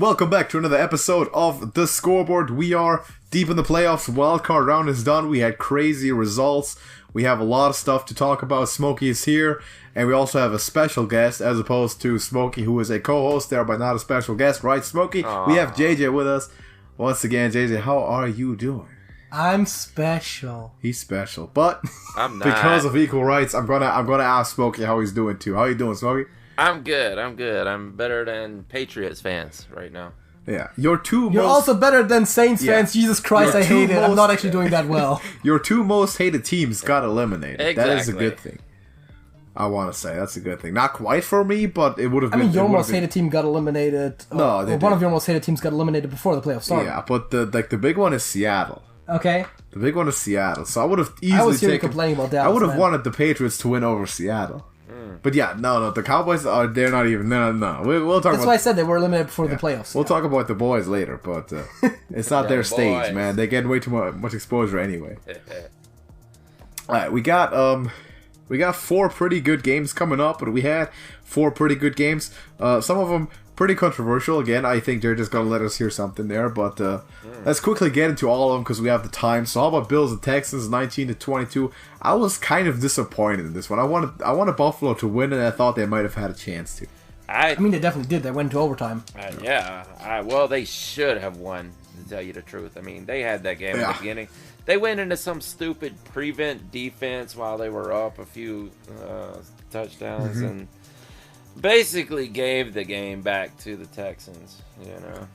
Welcome back to another episode of The Scoreboard. We are deep in the playoffs. Wildcard round is done. We had crazy results. We have a lot of stuff to talk about. Smokey is here. And we also have a special guest as opposed to Smokey, who is a co-host there, but not a special guest. Right, Smokey? Aww. We have JJ with us. Once again, JJ, how are you doing? I'm special. He's special. But I'm not. because of equal rights, I'm gonna ask Smokey how he's doing too. How you doing, Smokey? I'm good. I'm better than Patriots fans right now. Yeah. You're also better than Saints fans. Jesus Christ, I hate it. I'm not actually doing that well. Your two most hated teams got eliminated. Exactly. That is a good thing. I want to say that's a good thing. Not quite for me, but it would have been. I mean, your most hated team got eliminated. No, one of your most hated teams got eliminated before the playoffs started. Yeah, but the big one is Seattle. Okay. The big one is Seattle. So I would have easily I was hearing taken. complaining about Dallas. I would have wanted the Patriots to win over Seattle. But yeah, no, the Cowboys they're not even. No. We'll talk. That's why I said they were eliminated before the playoffs. We'll talk about the boys later, but it's not their stage, boys. man. They get way too much exposure anyway. All right, we got 4 pretty good games coming up, but we had 4 pretty good games. Some of them pretty controversial. Again, I think they're just gonna let us hear something there. But let's quickly get into all of them because we have the time. So how about Bills and Texans, 19-22? I was kind of disappointed in this one. I wanted Buffalo to win, and I thought they might have had a chance to. I mean, they definitely did. They went into overtime. Well, they should have won, to tell you the truth. I mean, they had that game at the beginning. They went into some stupid prevent defense while they were up a few touchdowns and basically gave the game back to the Texans, you know.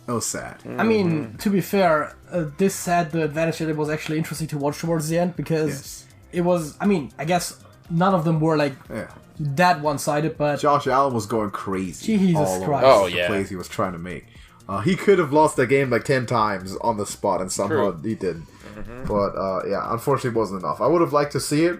That was sad. I mean, to be fair, this had the advantage that it was actually interesting to watch towards the end because it was, I mean, I guess none of them were like that one-sided, but Josh Allen was going crazy. Jesus Christ. The plays he was trying to make. He could have lost that game like 10 times on the spot, and somehow he didn't. But unfortunately, it wasn't enough. I would have liked to see it.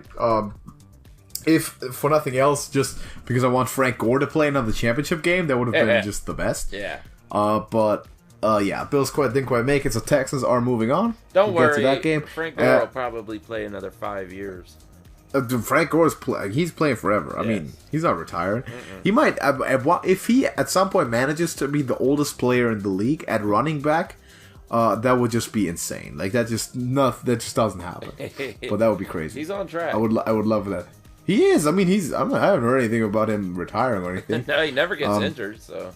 If for nothing else, just because I want Frank Gore to play another championship game, that would have been just the best. Yeah. Bills didn't quite make it, so Texans are moving on. Don't worry. Get to that game. Frank Gore will probably play another 5 years. Frank Gore's he's playing forever. I mean, he's not retired. He might, if he at some point manages to be the oldest player in the league at running back, that would just be insane. Like that just doesn't happen. But that would be crazy. He's on track. I would love that. He is. I mean, I haven't heard anything about him retiring or anything. No, he never gets injured. So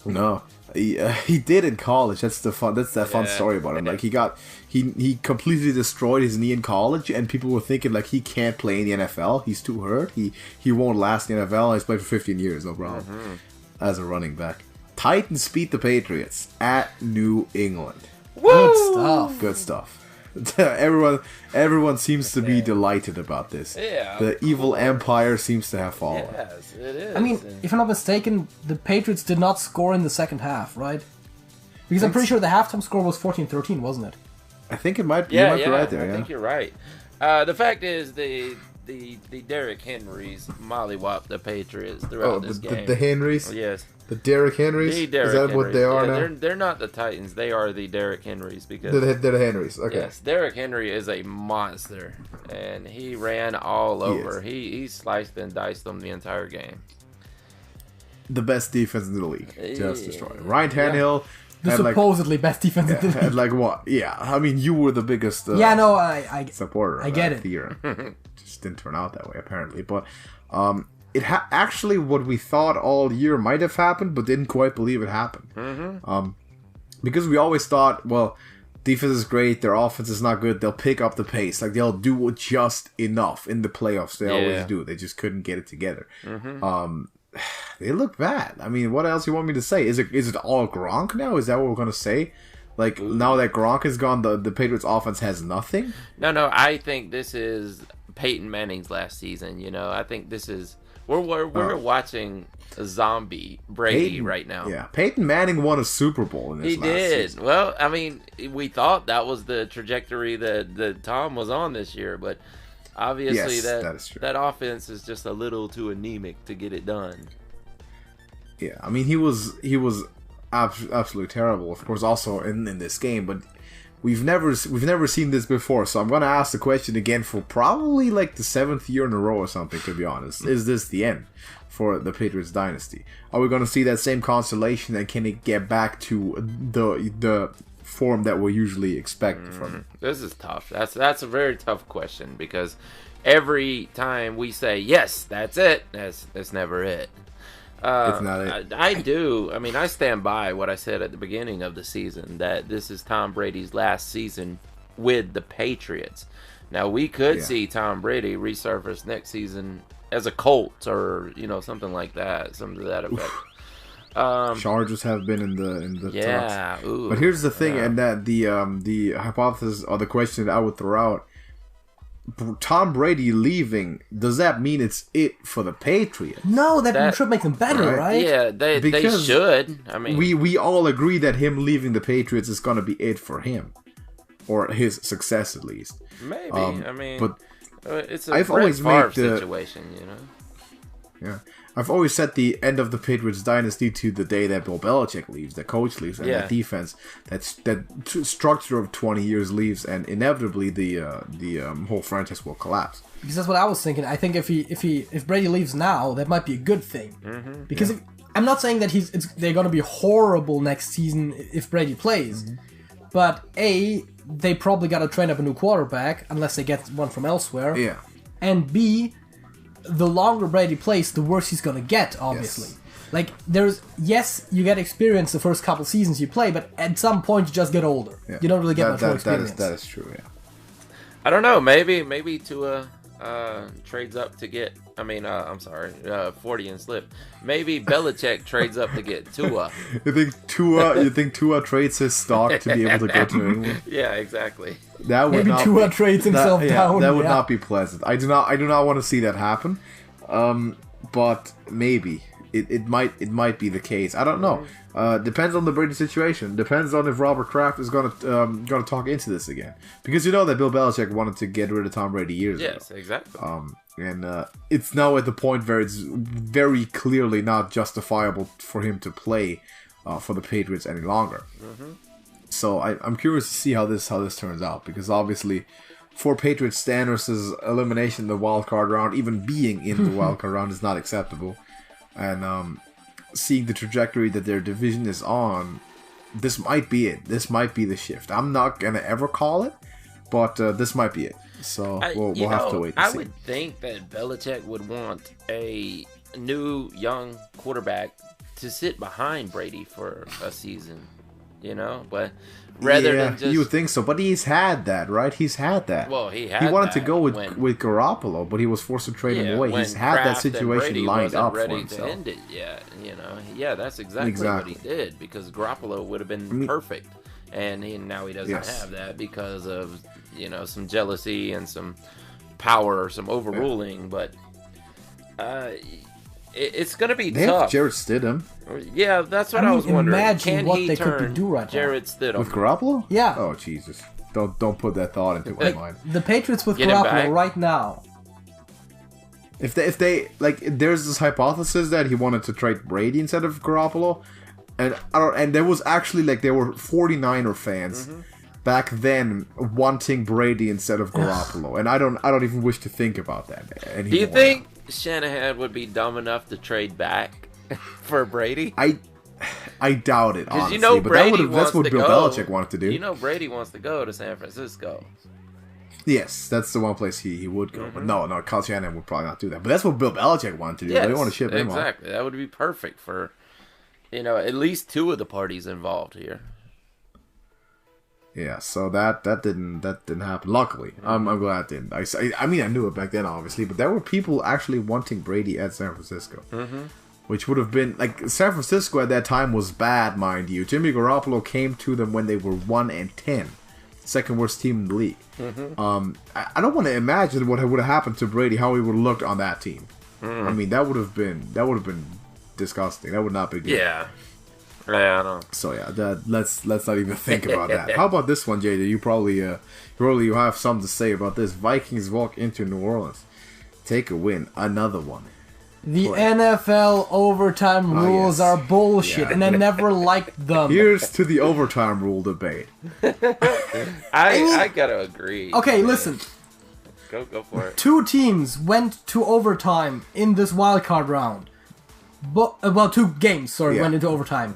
no, he did in college. That's that fun story about him. Like he completely destroyed his knee in college, and people were thinking like he can't play in the NFL. He's too hurt. He won't last in the NFL. He's played for 15 years, no problem, as a running back. Titans beat the Patriots at New England. Woo! Good stuff. Everyone seems to be delighted about this. Yeah, the evil empire seems to have fallen. Yes, it is. I mean, if I'm not mistaken, the Patriots did not score in the second half, right? Because I'm pretty sure the halftime score was 14-13, wasn't it? I think it might be. Yeah, you might be right there. I think you're right. The fact is, the Derrick Henrys mollywopped the Patriots throughout this game. The Henrys? Yes. The Derrick Henrys? Is that what they are now? They're not the Titans. They are the Derrick Henrys. Because they're the Henrys. Okay. Yes, Derrick Henry is a monster, and he ran all over. He sliced and diced them the entire game. The best defense in the league. Just destroyed. Ryan Tannehill... The supposedly best defense in the league. And like what? Yeah, I mean, you were the biggest I supporter I of get that it. theory. Just didn't turn out that way, apparently. But it actually what we thought all year might have happened, but didn't quite believe it happened. Because we always thought, well, defense is great, their offense is not good, they'll pick up the pace. Like, they'll do just enough in the playoffs. They always do. They just couldn't get it together. They look bad. I mean, what else you want me to say? Is it all Gronk now? Is that what we're going to say? Like, now that Gronk is gone, the Patriots offense has nothing? No, I think this is Peyton Manning's last season, you know. I think this is... We're watching a zombie Brady right now. Yeah, Peyton Manning won a Super Bowl in this last season. Well, I mean, we thought that was the trajectory that Tom was on this year, but obviously that offense is just a little too anemic to get it done. Yeah, I mean, he was absolutely terrible, of course, also in this game, but we've never seen this before. So I'm gonna ask the question again for probably like the 7th year in a row or something. To be honest, is this the end for the Patriots dynasty? Are we gonna see that same constellation, and can it get back to the form that we usually expect from it? This is tough. That's a very tough question, because every time we say yes, that's it, that's never it. It's not it. I stand by what I said at the beginning of the season, that this is Tom Brady's last season with the Patriots. Now, we could see Tom Brady resurface next season as a Colt, or something like that, something to that effect. Chargers have been in the talks. Ooh, but here's the thing, and that the hypothesis or the question that I would throw out: Tom Brady leaving, does that mean it's it for the Patriots? No, that should make them better, right? Yeah, they should. I mean, we all agree that him leaving the Patriots is going to be it for him, or his success at least. Maybe. But it's a Brett Favre situation, Yeah, I've always said the end of the Patriots dynasty to the day that Bill Belichick leaves, the coach leaves, and that defense, that structure of 20 years leaves, and inevitably the whole franchise will collapse. Because that's what I was thinking. I think if Brady leaves now, that might be a good thing. Mm-hmm. Because I'm not saying that they're going to be horrible next season if Brady plays, but they probably got to train up a new quarterback unless they get one from elsewhere. Yeah, and B, the longer Brady plays, the worse he's gonna get, obviously. Yes. Like, you get experience the first couple seasons you play, but at some point you just get older. Yeah. You don't really get much more experience. That is true, yeah. I don't know, maybe Tua trades up to get, 40 and slip. Maybe Belichick trades up to get Tua. You think Tua trades his stock to be able to go to England? Yeah, exactly. Maybe Tua trades himself down. That would not be pleasant. I do not want to see that happen. But maybe it might be the case. I don't know. Depends on the Brady situation. Depends on if Robert Kraft is gonna talk into this again, because that Bill Belichick wanted to get rid of Tom Brady years ago. Yes, exactly. And it's now at the point where it's very clearly not justifiable for him to play for the Patriots any longer. Mm-hmm. So I'm curious to see how this turns out, because obviously, for Patriots standards, elimination in the wildcard round, even being in the wildcard round, is not acceptable. And seeing the trajectory that their division is on, this might be it. This might be the shift. I'm not gonna ever call it, but this might be it. So we'll have to wait and see. I would think that Belichick would want a new young quarterback to sit behind Brady for a season, but rather than just... You would think so, but he's had that, right? He's had that. Well, he wanted to go with Garoppolo, but he was forced to trade him away. He's had that situation lined up for himself. To end it yet, that's exactly what he did, because Garoppolo would have been perfect, and now he doesn't have that because of some jealousy and some power or some overruling, but it's going to be tough. They have Jarrett Stidham. Yeah, that's what I was wondering. Imagine what they could do right now. Jarrett Stidham with Garoppolo? Yeah. Oh Jesus! Don't put that thought into my mind. The Patriots with Garoppolo right now. If they there's this hypothesis that he wanted to trade Brady instead of Garoppolo, and there was actually there were 49er fans back then wanting Brady instead of Garoppolo, and I don't even wish to think about that anymore. Do you think Shanahan would be dumb enough to trade back for Brady? I doubt it, honestly. Because Brady that's what Bill Belichick wanted to do. Brady wants to go to San Francisco. Yes, that's the one place he would go. But no, Kyle Shanahan would probably not do that. But that's what Bill Belichick wanted to do. They want to ship him off. Exactly. That would be perfect for, at least two of the parties involved here. Yeah, so that didn't happen. Luckily, I'm glad it didn't. I knew it back then, obviously, but there were people actually wanting Brady at San Francisco, which would have been San Francisco at that time was bad, mind you. Jimmy Garoppolo came to them when they were 1-10, second worst team in the league. I don't want to imagine what would have happened to Brady, how he would have looked on that team. I mean, that would have been disgusting. That would not be good. Yeah. Yeah, I know. So let's not even think about that. How about this one, JJ? You probably have something to say about this. Vikings walk into New Orleans, take a win, another one. The NFL overtime rules are bullshit, and I never liked them. Here's to the overtime rule debate. I gotta agree. Okay, listen. Go for it. 2 teams went to overtime in this wildcard round. Well, 2 games, went into overtime.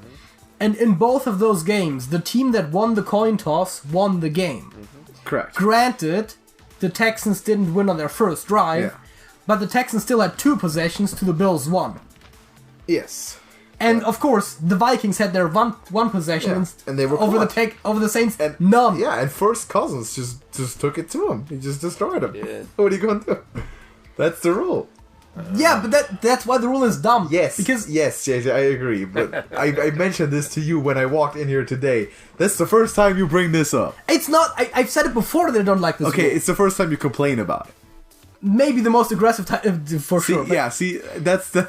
And in both of those games, the team that won the coin toss won the game. Correct. Granted, the Texans didn't win on their first drive, but the Texans still had 2 possessions to the Bills' 1. Yes. And of course, the Vikings had their one possession, and they were over the Saints. And none. Yeah, and first Cousins just took it to him. He just destroyed him. Yeah. What are you going to do? That's the rule. Yeah, but that's why the rule is dumb. Yes, because yes, JJ, I agree. But I mentioned this to you when I walked in here today. That's the first time you bring this up. It's not. I've said it before that I don't like this. Okay, rule. it's the first time you complain about it. Maybe the most aggressive time for sure. Yeah, see, that's the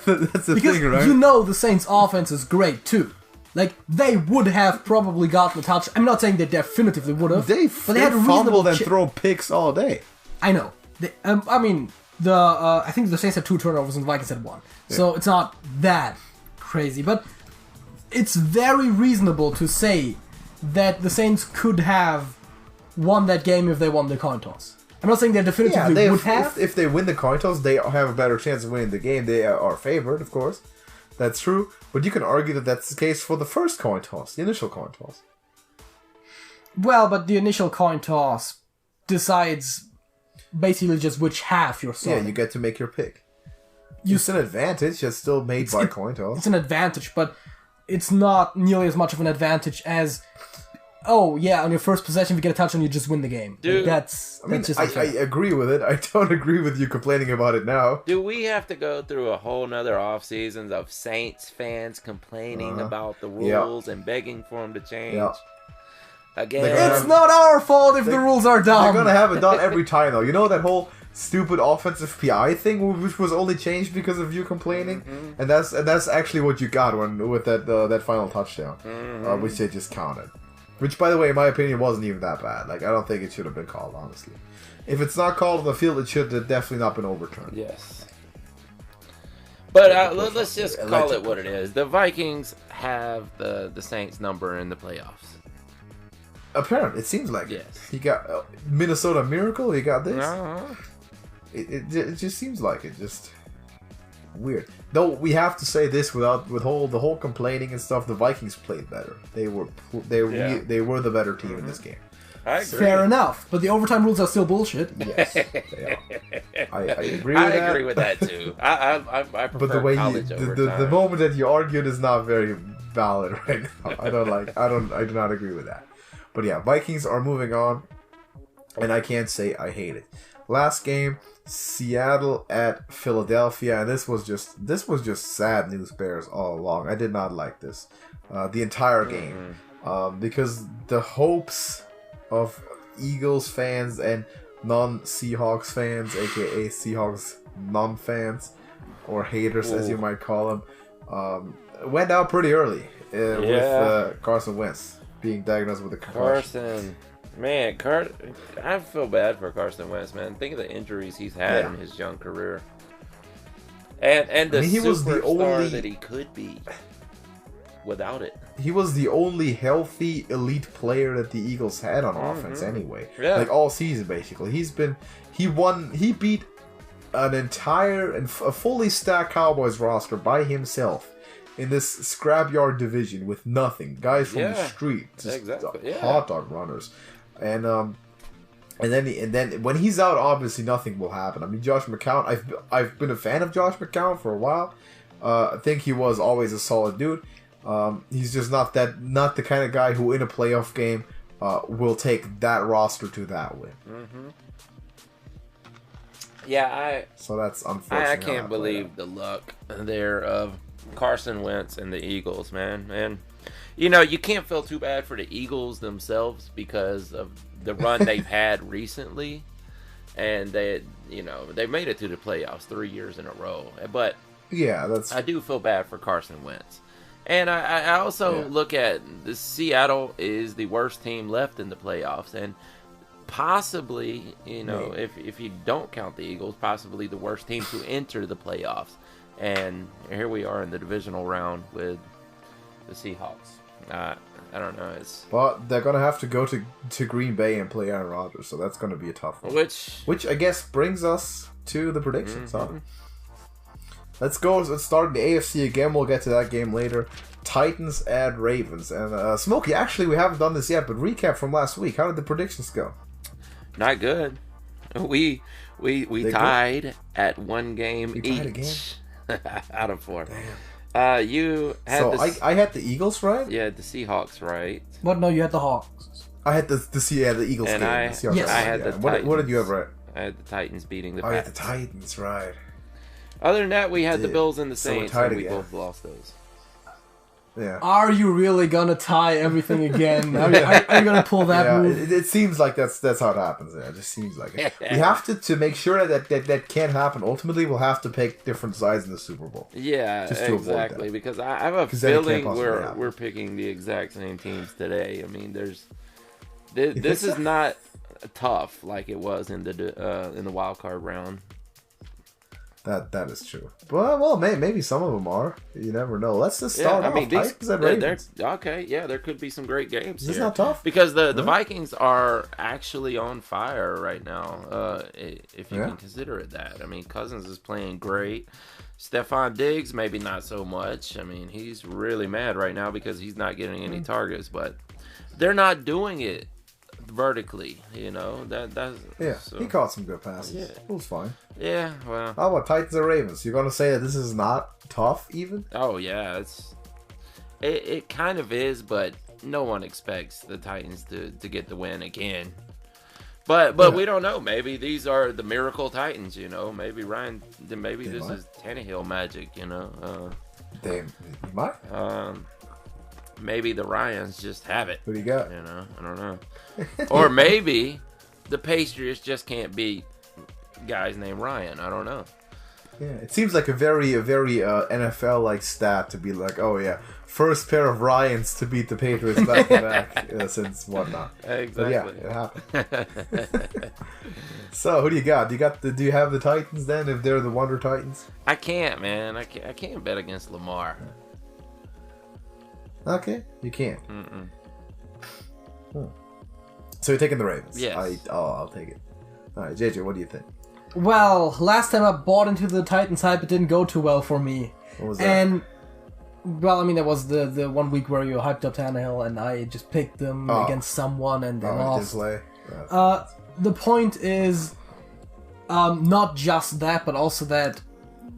because thing, right? You know the Saints' offense is great too. Like they would have probably gotten a touch. I'm not saying they definitively would have. But they had a fumbled and throw picks all day. I know. I mean, I think the Saints had 2 turnovers and the Vikings had 1. Yeah. So it's not that crazy, but it's very reasonable to say that the Saints could have won that game if they won the coin toss. I'm not saying they definitively would have. If they win the coin toss, they have a better chance of winning the game. They are favored, of course. That's true. But you can argue that that's the case for the first coin toss, the initial coin toss. Well, but the initial coin toss decides basically just which half you're starting. Yeah, you get to make your pick. It's an advantage. It's still made by coin toss. It's an advantage, but it's not nearly as much of an advantage as... Oh, yeah, on your first possession, if you get a touchdown, you just win the game. Dude, I agree with it. I don't agree with you complaining about it now. Do we have to go through a whole nother off seasons of Saints fans complaining about the rules and begging for them to change? Yeah. Again, it's not our fault if the rules are dumb. They're going to have it done every time, though. You know that whole stupid offensive PI thing, which was only changed because of you complaining? And that's actually what you got with that final touchdown, which they just counted. Which, by the way, in my opinion, wasn't even that bad. Like, I don't think it should have been called, honestly. If it's not called on the field, it should have definitely not been overturned. Yes. But let's just call it what it is. The Vikings have the Saints number in the playoffs. Apparently, it seems like it. He got Minnesota Miracle. He got this. Uh-huh. It just seems like it. Just weird. Though we have to say this with the whole complaining and stuff. The Vikings played better. They were the better team in this game. I agree. Fair enough, but the overtime rules are still bullshit. Yes, they are. I agree with that. I agree with that too. I prefer but the way college the moment that you argued is not very valid right now. I do not agree with that. But yeah, Vikings are moving on, and I can't say I hate it. Last game, Seattle at Philadelphia, and this was just sad news bears all along. I did not like this the entire game because the hopes of Eagles fans and non-Seahawks fans, aka Seahawks non-fans or haters as you might call them, went out pretty early with Carson Wentz being diagnosed with a concussion. Man, I feel bad for Carson Wentz, man. Think of the injuries he's had in his young career, and he was the only that he could be without it. He was the only healthy elite player that the Eagles had on offense, anyway. Yeah. Like all season, basically. He beat an entire and a fully stacked Cowboys roster by himself in this scrapyard division with nothing. Guys from the street, just hot dog runners. And then when he's out, obviously nothing will happen. I mean, Josh McCown, I've been a fan of Josh McCown for a while. I think he was always a solid dude. He's just not the kind of guy who in a playoff game will take that roster to that win. Yeah, so that's unfortunate. I can't believe the luck there of Carson Wentz and the Eagles, man. And you know, you can't feel too bad for the Eagles themselves because of the run they've had recently, and they made it to the playoffs 3 years in a row. But I do feel bad for Carson Wentz. And I also look at the Seattle is the worst team left in the playoffs, and possibly, if you don't count the Eagles, possibly the worst team to enter the playoffs. and here we are in the divisional round with the Seahawks. I don't know. But they're gonna have to go to Green Bay and play Aaron Rodgers, so that's gonna be a tough one. Which I guess brings us to the predictions. Mm-hmm. Huh? Let's go. Let's start in the AFC again. We'll get to that game later. Titans at Ravens, and Smokey. Actually, we haven't done this yet, but recap from last week. How did the predictions go? Not good. We tied at 1 game each out of 4. Damn. You had I had the Eagles right. Yeah, the Seahawks right. What? No, you had the Hawks. I had the Eagles and game. I had the Titans. What did you have right? I had the Titans beating the Pats. I had the Titans right. Other than that, we had the Bills and the Saints, and we again. both lost those. Yeah. Are you really gonna tie everything again? Are you gonna pull that move? It seems like that's how it happens. Yeah, it just seems like it. We have to make sure that can't happen. Ultimately, we'll have to pick different sides in the Super Bowl. Yeah, just to exactly. Avoid that. Because I have a feeling we're picking the exact same teams today. I mean, this is not tough like it was in the wild card round. That is true. Well, maybe some of them are. You never know. Let's just start off. Titans and Ravens. Okay, yeah, there could be some great games. This is not tough because the Vikings are actually on fire right now. If you can consider it that. I mean, Cousins is playing great. Stephon Diggs, maybe not so much. I mean, he's really mad right now because he's not getting any targets. But they're not doing it vertically, so, he caught some good passes. Yeah. It was fine. Yeah, well. How about Titans and Ravens? You're gonna say that this is not tough, even? Oh yeah, it kind of is, but no one expects the Titans to get the win again. But we don't know. Maybe these are the miracle Titans. Maybe this is Tannehill magic. They might. Maybe the Ryans just have it. Who do you got? I don't know. Or maybe the Patriots just can't beat guys named Ryan. I don't know. Yeah, it seems like a very NFL like stat to be like, oh yeah, first pair of Ryans to beat the Patriots back to back since whatnot. Exactly. But yeah, it happened. So who do you got? Do you have the Titans then? If they're the Wonder Titans? I can't, man. I can't bet against Lamar. Okay, you can't. So you're taking the Ravens? Yes. I'll take it. All right, JJ, what do you think? Well, last time I bought into the Titans hype, it didn't go too well for me. What was that? And, well, I mean, there was the 1 week where you hyped up Tannehill, and I just picked them against someone, and they lost. The point is, not just that, but also that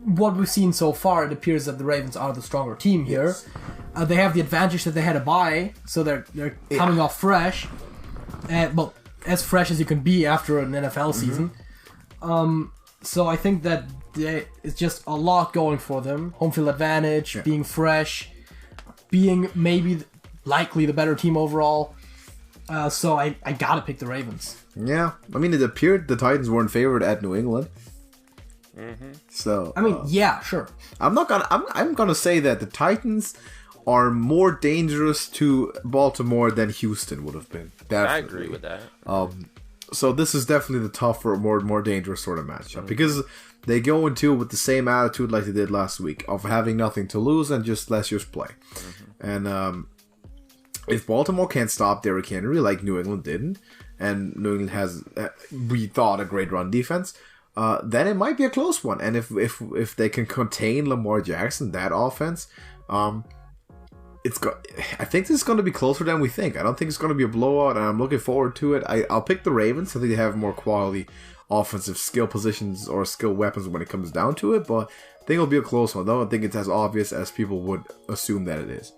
what we've seen so far, it appears that the Ravens are the stronger team here. Yes. They have the advantage that they had a bye, so they're coming off fresh. Well, as fresh as you can be after an NFL season. So I think that it's just a lot going for them. Home field advantage, being fresh, being maybe likely the better team overall. So I gotta pick the Ravens. Yeah, I mean, it appeared the Titans weren't favored at New England. So I mean, yeah, sure. I'm gonna say that the Titans are more dangerous to Baltimore than Houston would have been. Definitely. I agree with that. So this is definitely the tougher, more dangerous sort of matchup because they go into it with the same attitude like they did last week of having nothing to lose and let's just play. And if Baltimore can't stop Derrick Henry like New England didn't, and New England has, we thought, a great run defense, then it might be a close one. And if they can contain Lamar Jackson, that offense, I think this is going to be closer than we think. I don't think it's going to be a blowout, and I'm looking forward to it. I'll pick the Ravens. I think they have more quality offensive skill positions or skill weapons when it comes down to it, but I think it'll be a close one. I don't think it's as obvious as people would assume that it is.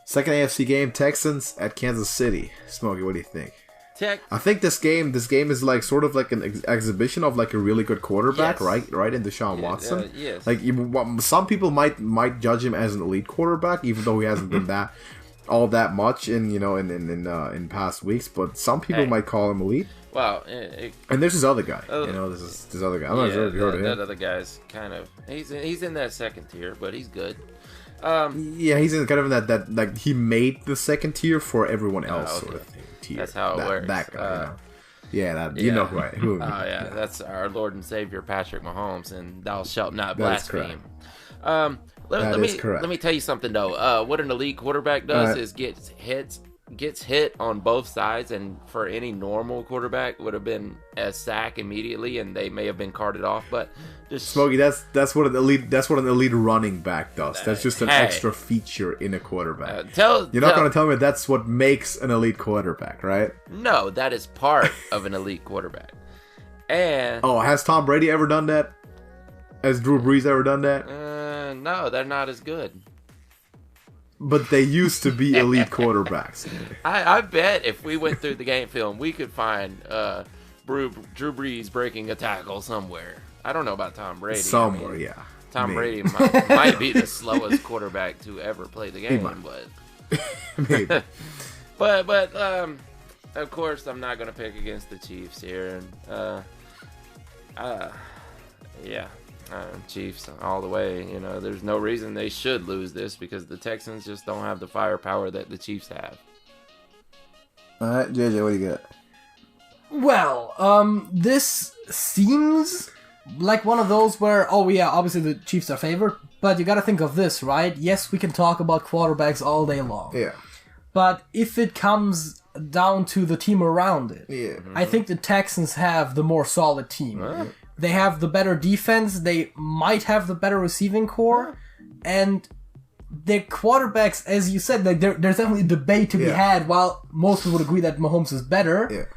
Second AFC game, Texans at Kansas City. Smokey, what do you think? I think this game is like sort of like an exhibition of like a really good quarterback, right? In Deshaun Watson. Yes. Like some people might judge him as an elite quarterback, even though he hasn't been all that much in past weeks. But some people might call him elite. Well, and there's this other guy. This other guy. I'm not sure if you heard of him. That other guy's kind of he's in that second tier, but he's good. He's in kind of in that like he made the second tier for everyone else sort of thing. That's how it works. That guy, you know who. That's our Lord and Savior Patrick Mahomes, and thou shalt not blaspheme. Let me tell you something though. What an elite quarterback does is gets hit on both sides, and for any normal quarterback would have been a sack immediately, and they may have been carted off. But just Smokey, that's what an elite running back does. That's just an extra feature in a quarterback. You're not going to tell me that's what makes an elite quarterback, right? No, that is part of an elite quarterback. And has Tom Brady ever done that? Has Drew Brees ever done that? No, they're not as good. But they used to be elite quarterbacks. I bet if we went through the game film, we could find Drew Brees breaking a tackle somewhere. I don't know about Tom Brady. Somewhere, Tom Brady might be the slowest quarterback to ever play the game, but maybe. but of course, I'm not going to pick against the Chiefs here. Chiefs all the way. You know, there's no reason they should lose this because the Texans just don't have the firepower that the Chiefs have. All right, JJ, what do you got? Well, this seems like one of those where, obviously the Chiefs are favored, but you got to think of this, right? Yes, we can talk about quarterbacks all day long. Yeah. But if it comes down to the team around it, I think the Texans have the more solid team. Huh? They have the better defense. They might have the better receiving core. And their quarterbacks, as you said, like there's definitely a debate to be had. While most people would agree that Mahomes is better,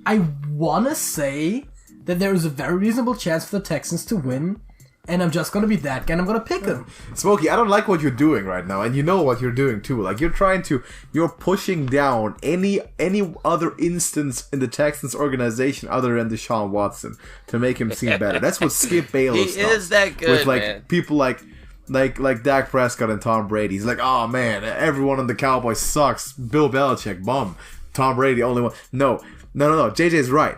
I want to say that there is a very reasonable chance for the Texans to win. And I'm just going to be that guy, and I'm going to pick them. Smokey, I don't like what you're doing right now, and you know what you're doing too. Like, you're pushing down any other instance in the Texans organization other than Deshaun Watson to make him seem better. That's what Skip Bayless does. He is that good, with, like, man. People like Dak Prescott and Tom Brady. He's like, oh, man, everyone on the Cowboys sucks. Bill Belichick, bum. Tom Brady, only one. No. JJ's right.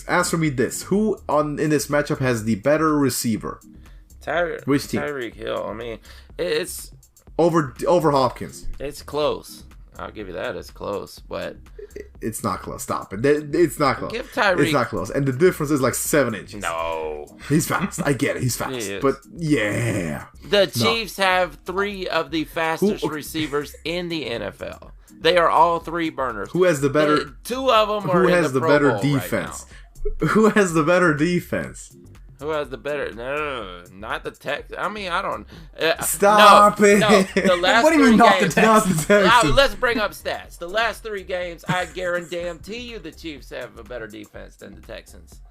Answer me this. Who in this matchup has the better receiver? Which team? Tyreek Hill. I mean, it's over Hopkins. It's close. I'll give you that. It's close, but it's not close. Stop it. It's not close. Give Tyreek. It's not close, and the difference is like 7 inches. No, he's fast. I get it. He's fast, but the Chiefs have 3 of the fastest receivers in the NFL. They are all 3 burners. Who has the better? 2 of them are in the Pro better Bowl defense? Right Who has the better defense? Who has the better? No, not the Texans. I mean, I don't. Stop it. No, the last what do you mean, not the Texans? Let's bring up stats. The last 3 games, I guarantee you the Chiefs have a better defense than the Texans.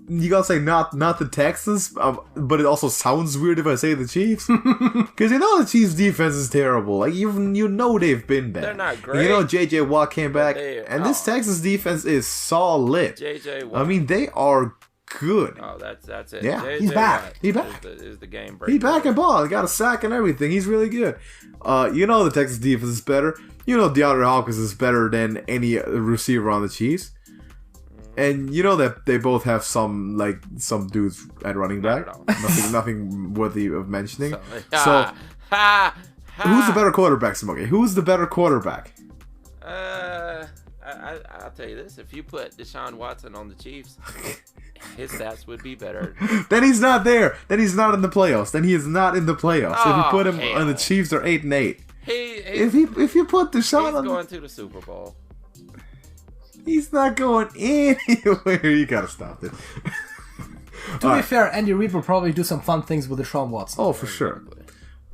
You gotta say not the Texans, but it also sounds weird if I say the Chiefs, because you know the Chiefs' defense is terrible. Like you know they've been bad. They're not great. You know J.J. Watt came back, and this Texas defense is solid. J.J. Watt. I mean, they are good. Oh, that's it. Yeah, J.J. he's back. Watt He's back. Is the game breaker. He's back and ball. He got a sack and everything. He's really good. You know the Texas defense is better. You know DeAndre Hopkins is better than any receiver on the Chiefs. And you know that they both have some dudes at running back. Nothing worthy of mentioning. So who's the better quarterback, Smokey? Who's the better quarterback? I'll tell you this: if you put Deshaun Watson on the Chiefs, his stats would be better. Then he's not there. Then he's not in the playoffs. Then he is not in the playoffs. If you put him on the Chiefs, they're 8-8. If you put Deshaun on, he's going to the Super Bowl. He's not going anywhere. You gotta stop it. To be fair, Andy Reid will probably do some fun things with Deshaun Watson. Oh, for sure.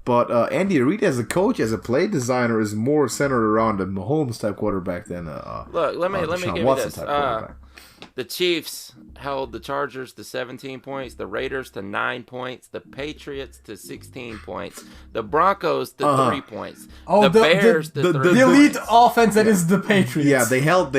But Andy Reid, as a coach, as a play designer, is more centered around a Mahomes type quarterback than a look. Let me give you this. Type quarterback. The Chiefs held the Chargers to 17 points, the Raiders to 9 points, the Patriots to 16 points, the Broncos to 3 points, the Bears to 3 points. The elite offense that is the Patriots. Yeah, they held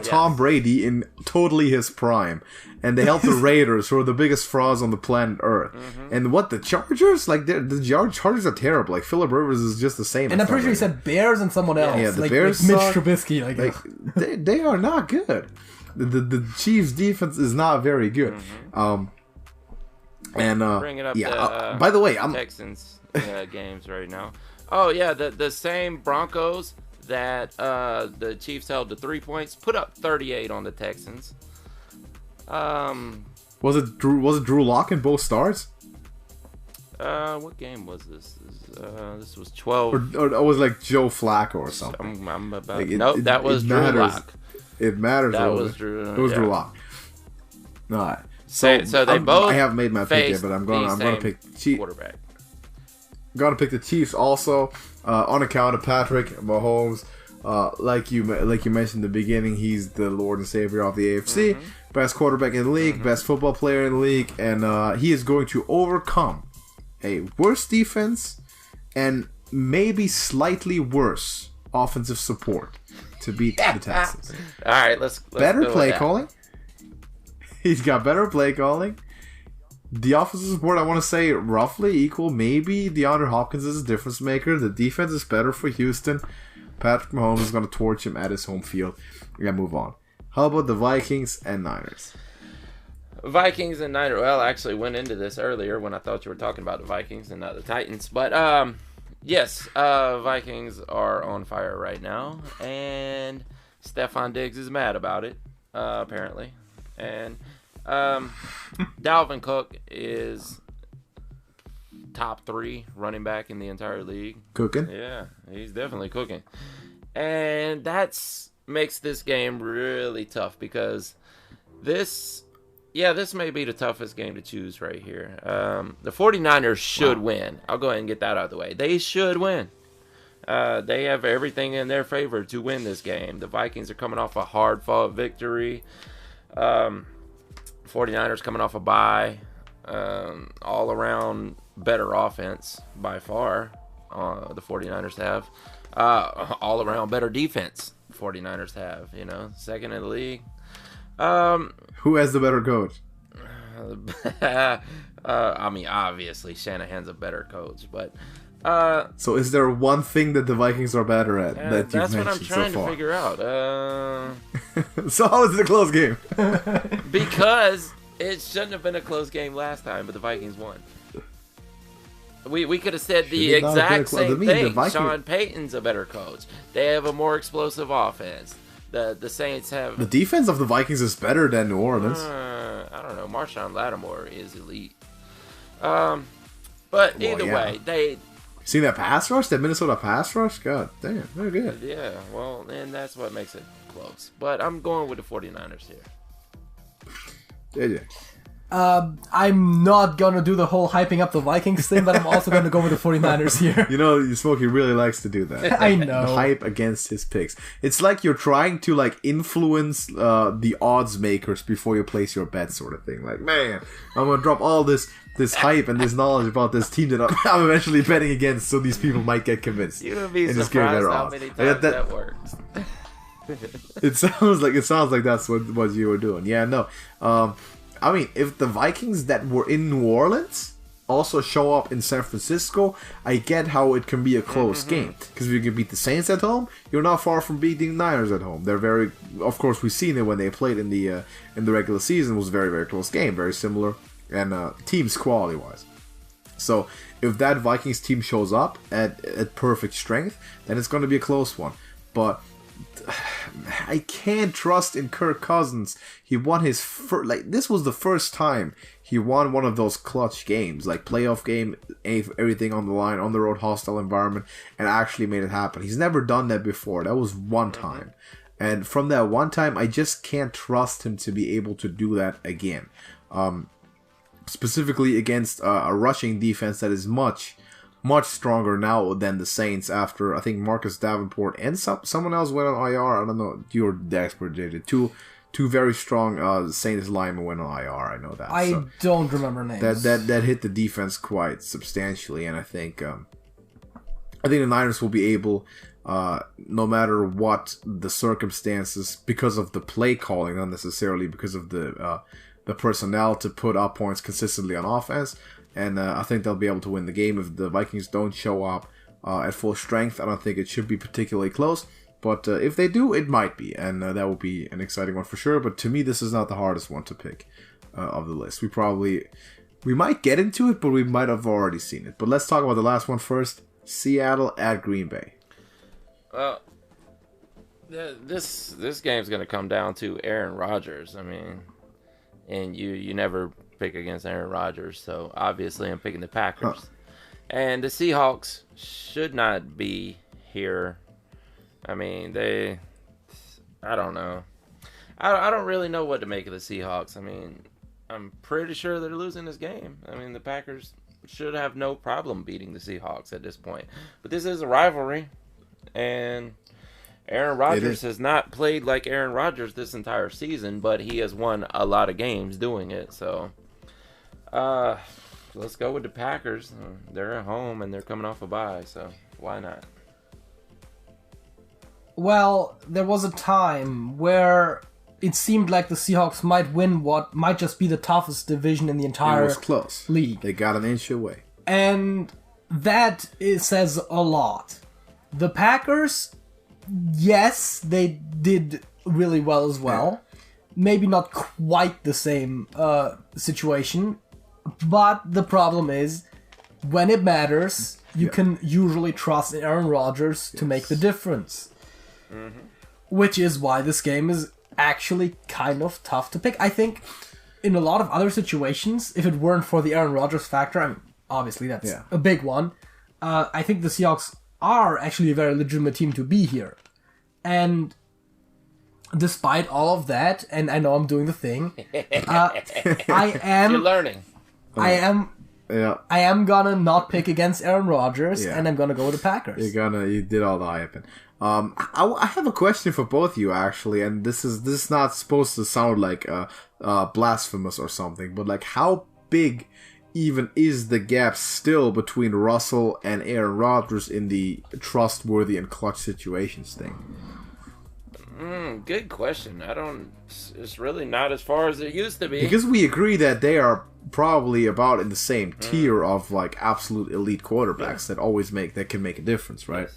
Tom Brady in totally his prime. And they held the Raiders, who are the biggest frauds on the planet Earth. Mm-hmm. And what, the Chargers? Like, the Chargers are terrible. Like, Phillip Rivers is just the same. And I'm pretty sure he said Bears and someone else. Yeah, the Bears Mitch Trubisky. They are not good. The Chiefs' defense is not very good. Mm-hmm. Bringing up by the way, I'm Texans games right now. Oh, yeah, the same Broncos that the Chiefs held to 3 points put up 38 on the Texans. Was it Drew Lock in both starts? What game was this? This was 12. Or it was like Joe Flacco or something. I'm about. Like nope, that was Drew Lock. It matters. That was Drew. It was Drew Lock. All right. So they both. I haven't made my pick yet, but I'm gonna pick quarterback. Gonna pick the Chiefs also on account of Patrick Mahomes. Like you mentioned in the beginning, he's the Lord and Savior of the AFC, best quarterback in the league, best football player in the league, and he is going to overcome a worse defense and maybe slightly worse offensive support to beat the Texans. All right, let's better go play calling. He's got better play calling. The offensive support, I want to say, roughly equal. Maybe DeAndre Hopkins is a difference maker. The defense is better for Houston. Patrick Mahomes is going to torch him at his home field. We got to move on. How about the Vikings and Niners? Vikings and Niners. Well, I actually went into this earlier when I thought you were talking about the Vikings and not the Titans. But, yes, Vikings are on fire right now. And Stephon Diggs is mad about it, apparently. And Dalvin Cook is top 3 running back in the entire league. Cooking? Yeah, he's definitely cooking. And that's makes this game really tough because this may be the toughest game to choose right here. The 49ers should win. I'll go ahead and get that out of the way. They should win. They have everything in their favor to win this game. The Vikings are coming off a hard-fought victory. 49ers coming off a bye. All around better offense by far. The 49ers have. All around better defense. 49ers have. Second in the league. Who has the better coach? I mean, obviously Shanahan's a better coach, but. So is there one thing that the Vikings are better at that you've mentioned so far? That's what I'm trying to figure out. So how is it a close game? Because it shouldn't have been a close game last time, but the Vikings won. We could have said the exact same thing. Sean Payton's a better coach. They have a more explosive offense. The Saints have... The defense of the Vikings is better than New Orleans. I don't know. Marshawn Lattimore is elite. But either way, they... See that pass rush? That Minnesota pass rush? God damn, they're good. Yeah, well, and that's what makes it close. But I'm going with the 49ers here. JJ. I'm not gonna do the whole hyping up the Vikings thing, but I'm also gonna go with the 49ers here. Smokey really likes to do that. I know. The hype against his picks. It's like you're trying to influence the odds makers before you place your bet, sort of thing. Like, man, I'm gonna drop all this hype and this knowledge about this team that I'm eventually betting against, so these people might get convinced. You would be surprised how many times that works. It sounds like that's what you were doing. Yeah, no. I mean, if the Vikings that were in New Orleans also show up in San Francisco, I get how it can be a close game. Because if you can beat the Saints at home, you're not far from beating the Niners at home. They're very, of course, we've seen it when they played in the regular season. It was a very, very close game, very similar, and teams quality wise. So if that Vikings team shows up at perfect strength, then it's going to be a close one. But I can't trust in Kirk Cousins. He won his first, this was the first time he won one of those clutch games, like playoff game, everything on the line, on the road, hostile environment, and actually made it happen. He's never done that before. That was one time. And from that one time, I just can't trust him to be able to do that again. Specifically against a rushing defense that is much stronger now than the Saints after, I think, Marcus Davenport and someone else went on IR. I don't know. You're the expert, JJ. Two very strong Saints linemen went on IR. I know that. I don't remember names. That hit the defense quite substantially, and I think the Niners will be able, no matter what the circumstances, because of the play calling, not necessarily because of the personnel, to put up points consistently on offense. And I think they'll be able to win the game if the Vikings don't show up at full strength. I don't think it should be particularly close. But if they do, it might be. And that will be an exciting one for sure. But to me, this is not the hardest one to pick of the list. We might get into it, but we might have already seen it. But let's talk about the last one first. Seattle at Green Bay. Well, this game's going to come down to Aaron Rodgers. I mean, and you never pick against Aaron Rodgers, so obviously I'm picking the Packers. And the Seahawks should not be here. I mean, I don't know. I don't really know what to make of the Seahawks. I mean, I'm pretty sure they're losing this game. I mean, the Packers should have no problem beating the Seahawks at this point. But this is a rivalry, and Aaron Rodgers has not played like Aaron Rodgers this entire season, but he has won a lot of games doing it. So, let's go with the Packers. They're at home, and they're coming off a bye, so why not? Well, there was a time where it seemed like the Seahawks might win what might just be the toughest division in the entire league. They got an inch away. And that says a lot. The Packers, yes, they did really well as well. Yeah. Maybe not quite the same situation, but the problem is, when it matters, you can usually trust Aaron Rodgers to make the difference. Mm-hmm. Which is why this game is actually kind of tough to pick. I think in a lot of other situations, if it weren't for the Aaron Rodgers factor, I mean, obviously that's a big one, I think the Seahawks are actually a very legitimate team to be here. And despite all of that, and I know I'm doing the thing, I am... You're learning. I am gonna not pick against Aaron Rodgers, and I'm gonna go with the Packers. You did all the hyping. I have a question for both of you, actually, and this is not supposed to sound like blasphemous or something, but like, how big even is the gap still between Russell and Aaron Rodgers in the trustworthy and clutch situations thing? Good question. It's really not as far as it used to be. Because we agree that they are probably about in the same tier of like absolute elite quarterbacks that can make a difference, right? Yes.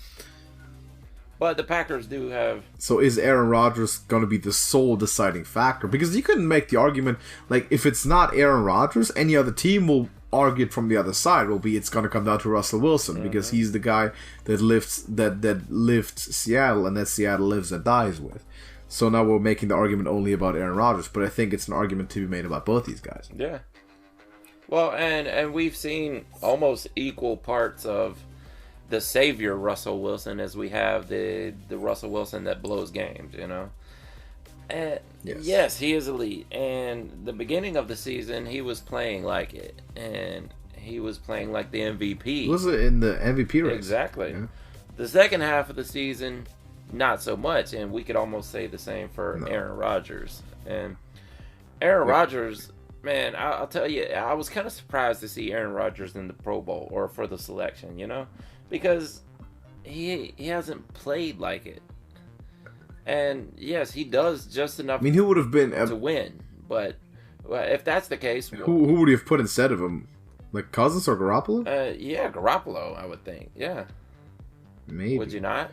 But the Packers do have... So is Aaron Rodgers going to be the sole deciding factor? Because you couldn't make the argument, like, if it's not Aaron Rodgers, any other team will argue it from the other side. It's going to come down to Russell Wilson, because he's the guy that lifts Seattle, and that Seattle lives and dies with. So now we're making the argument only about Aaron Rodgers, but I think it's an argument to be made about both these guys. Yeah. Well, and we've seen almost equal parts of the savior Russell Wilson as we have the Russell Wilson that blows games, you know. And yes, he is elite. And the beginning of the season, he was playing like it, and he was playing like the MVP. Was it in the MVP race? Exactly. Yeah. The second half of the season, not so much, and we could almost say the same for Aaron Rodgers. And Aaron Rodgers, man, I'll tell you, I was kind of surprised to see Aaron Rodgers in the Pro Bowl or for the selection, you know. Because he hasn't played like it. And yes, he does just enough who would have been to win. But if that's the case... Who would you have put instead of him? Like Cousins or Garoppolo? Yeah, Garoppolo, I would think. Yeah. Maybe. Would you not?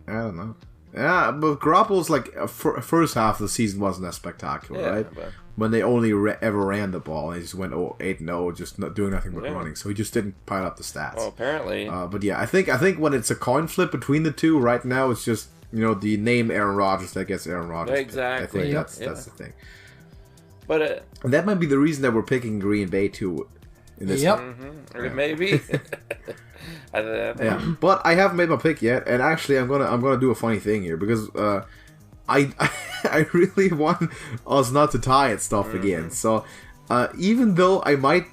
I don't know. Yeah, but Garoppolo's like... first half of the season wasn't that spectacular, right? But when they only ever ran the ball, and they just went 8-0, just not doing nothing but running. So he just didn't pile up the stats. Well, apparently. But yeah, I think when it's a coin flip between the two, right now it's just, the name Aaron Rodgers that gets Aaron Rodgers. Exactly. I think that's the thing. But and that might be the reason that we're picking Green Bay too. In this Maybe. Yeah, but I haven't made my pick yet, and actually I'm gonna do a funny thing here, because I really want us not to tie at stuff again. So even though I might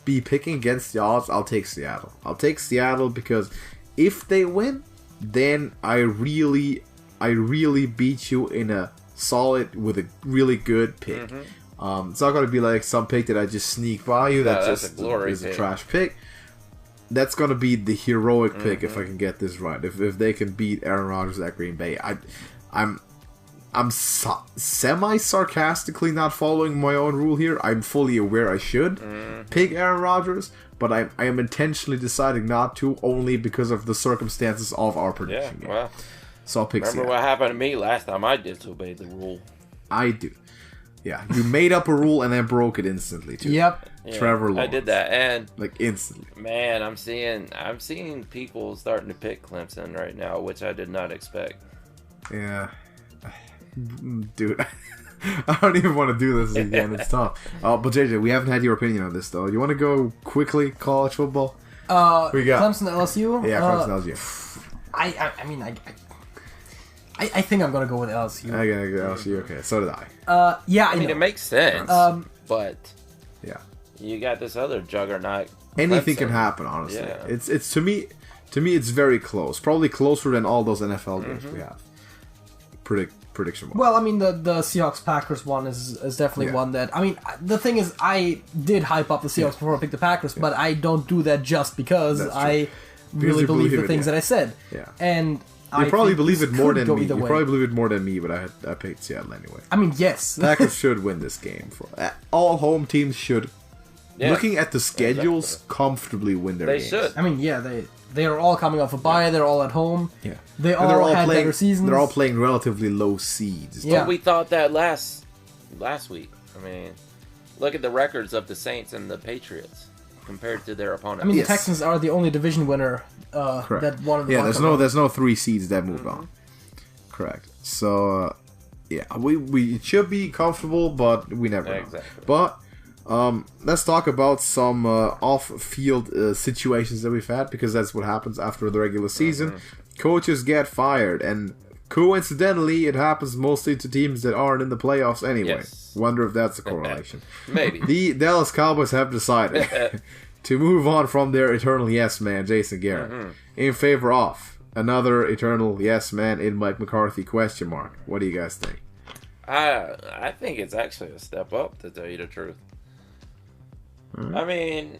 be picking against the odds, I'll take Seattle. I'll take Seattle because if they win, then I really beat you in a solid with a really good pick. It's not gonna be like some pick that I just sneak by you. That just is a trash pick. That's gonna be the heroic pick if I can get this right. If they can beat Aaron Rodgers at Green Bay, I'm semi-sarcastically not following my own rule here. I'm fully aware I should pick Aaron Rodgers, but I am intentionally deciding not to, only because of the circumstances of our prediction game. Well, so I'll pick Remember Seattle. What happened to me last time I disobeyed the rule? I do. Yeah, you made up a rule and then broke it instantly too. Yep. Yeah, Trevor Lawrence. I did that, and like instantly. Man, I'm seeing people starting to pick Clemson right now, which I did not expect. Yeah, dude. I don't even want to do this again. It's tough. But JJ, we haven't had your opinion on this though. You want to go quickly college football? We got Clemson LSU. Yeah, Clemson LSU. I think I'm gonna go with LSU. I gotta go LSU. Okay, so did I. Yeah, I mean, it makes sense. But yeah, you got this other juggernaut. Anything Clemson. can happen, honestly. Yeah. It's to me, it's very close. Probably closer than all those NFL games we have. Prediction. Well, I mean, the Seahawks Packers one is definitely one that. I mean, the thing is, I did hype up the Seahawks before I picked the Packers, but I don't do that just because I really believe the things that I said. Yeah. And you probably believe it more than me. You probably believe it more than me, but I picked Seattle anyway. I mean, yes. Packers should win this game. All home teams should. Yeah. Looking at the schedules, comfortably win their games. They should. I mean, yeah, they are all coming off a bye. They're all at home. Yeah. They all had better seasons. They're all playing relatively low seeds. Yeah. But we thought that last week. I mean, look at the records of the Saints and the Patriots compared to their opponents. I mean, the Texans are the only division winner that won. There's no 3 seeds that moved on. Correct. So, we should be comfortable, but we never know. Exactly. But let's talk about some off-field situations that we've had, because that's what happens after the regular season. Coaches get fired, and coincidentally, it happens mostly to teams that aren't in the playoffs anyway. Yes. Wonder if that's a correlation. Maybe. The Dallas Cowboys have decided to move on from their eternal yes man, Jason Garrett, in favor of another eternal yes man in Mike McCarthy, ? What do you guys think? I think it's actually a step up, to tell you the truth. I mean,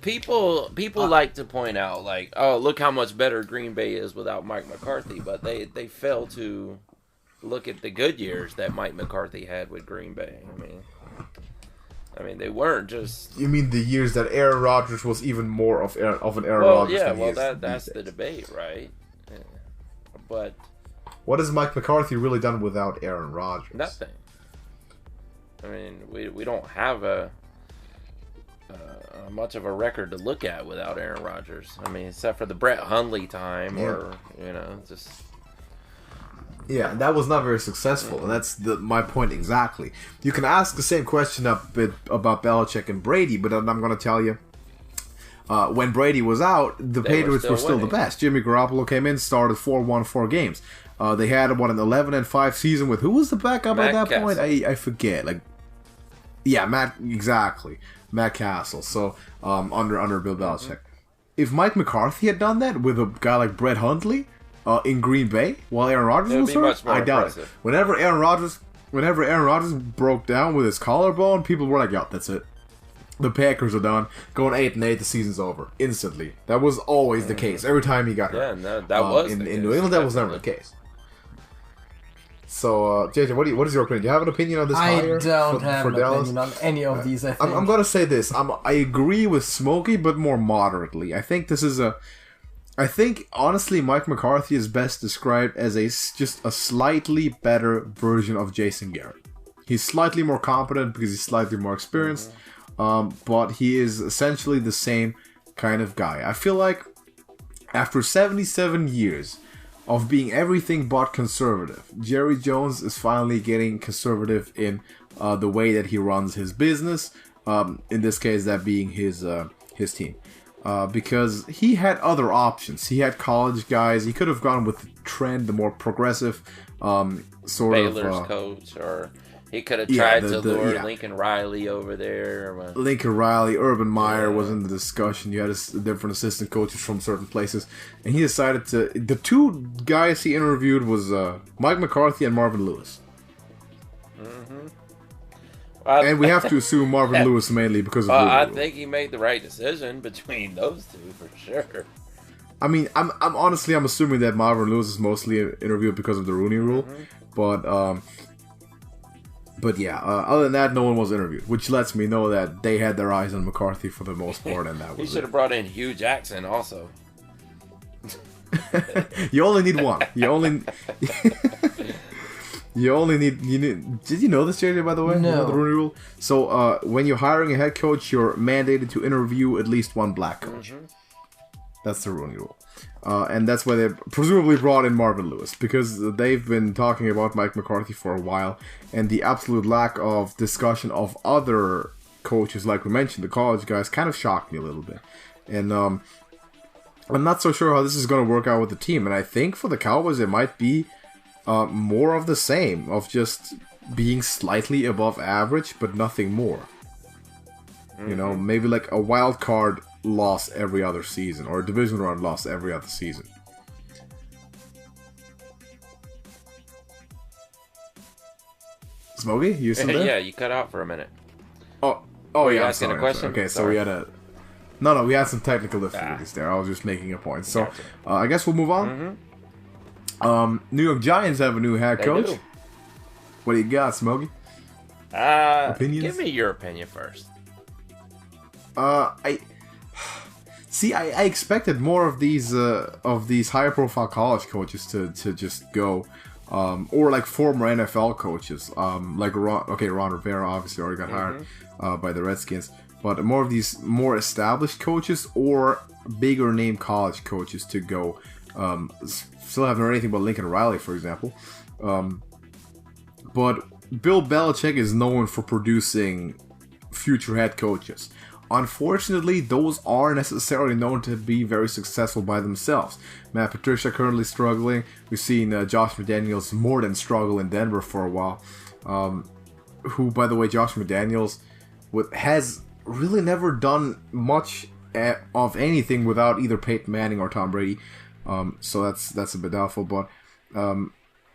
people like to point out, like, oh, look how much better Green Bay is without Mike McCarthy, but they fail to look at the good years that Mike McCarthy had with Green Bay. I mean, they weren't just. You mean the years that Aaron Rodgers was even more of an Aaron Rodgers? Yeah, than he is that's the debate, right? Yeah. But what has Mike McCarthy really done without Aaron Rodgers? Nothing. I mean, we don't have much of a record to look at without Aaron Rodgers. I mean, except for the Brett Hundley time, or just. Yeah, that was not very successful, and that's my point exactly. You can ask the same question about Belichick and Brady, but I'm going to tell you, when Brady was out, the Patriots were still the best. Jimmy Garoppolo came in, started 4-1 4 games. They had an 11-5 season with, who was the backup at that point? I forget. Matt Castle. So under Bill Belichick. If Mike McCarthy had done that with a guy like Brett Hundley in Green Bay while Aaron Rodgers was hurt, I doubt it. Whenever Aaron Rodgers broke down with his collarbone, people were like, "Yo, that's it. The Packers are done. Going 8-8, the season's over instantly." That was always the case. Every time he got hurt. Yeah, that was in New England. That was never the case. So, JJ, what is your opinion? Do you have an opinion on this hire? I don't have an opinion on any of these, I think. I'm going to say this. I agree with Smokey, but more moderately. I think honestly, Mike McCarthy is best described as just a slightly better version of Jason Garrett. He's slightly more competent because he's slightly more experienced, but he is essentially the same kind of guy. I feel like after 77 years of being everything but conservative, Jerry Jones is finally getting conservative in the way that he runs his business. In this case, that being his team, because he had other options. He had college guys. He could have gone with the trend, the more progressive Baylor's coach, or he could have tried to lure Lincoln Riley over there. Lincoln Riley, Urban Meyer was in the discussion. You had different assistant coaches from certain places, and he decided to. The two guys he interviewed was Mike McCarthy and Marvin Lewis. And we have to assume Marvin Lewis mainly because of I think he made the right decision between those two for sure. I mean, I'm assuming that Marvin Lewis is mostly interviewed because of the Rooney Rule, but yeah, other than that, no one was interviewed, which lets me know that they had their eyes on McCarthy for the most part, and that was He should have brought in Hugh Jackson also. You only need one. You need. Did you know this, JJ, by the way? No. You know the Rooney Rule? So, when you're hiring a head coach, you're mandated to interview at least one black coach. That's the Rooney Rule. And that's why they presumably brought in Marvin Lewis, because they've been talking about Mike McCarthy for a while, and the absolute lack of discussion of other coaches, like we mentioned, the college guys, kind of shocked me a little bit. And I'm not so sure how this is going to work out with the team. And I think for the Cowboys, it might be more of the same, of just being slightly above average, but nothing more. Mm-hmm. You know, maybe like a wild card loss every other season, or a divisional round loss every other season. Smokey, you still there? Yeah, you cut out for a minute. Oh you yeah. asking a question? Okay, so Sorry. we had we had some technical difficulties there. I was just making a point. So I guess we'll move on. Mm-hmm. New York Giants have a new head coach. Do. What do you got, Smokey? Opinions? Give me your opinion first. I expected more of these higher profile college coaches to just go, or like former NFL coaches, like Ron Rivera obviously already got hired by the Redskins, but more of these more established coaches or bigger name college coaches to go. Still haven't heard anything about Lincoln Riley, for example, but Bill Belichick is known for producing future head coaches. Unfortunately, those aren't necessarily known to be very successful by themselves. Matt Patricia currently struggling. We've seen Josh McDaniels more than struggle in Denver for a while. Who, by the way, Josh McDaniels has really never done much of anything without either Peyton Manning or Tom Brady. So that's a bit doubtful. But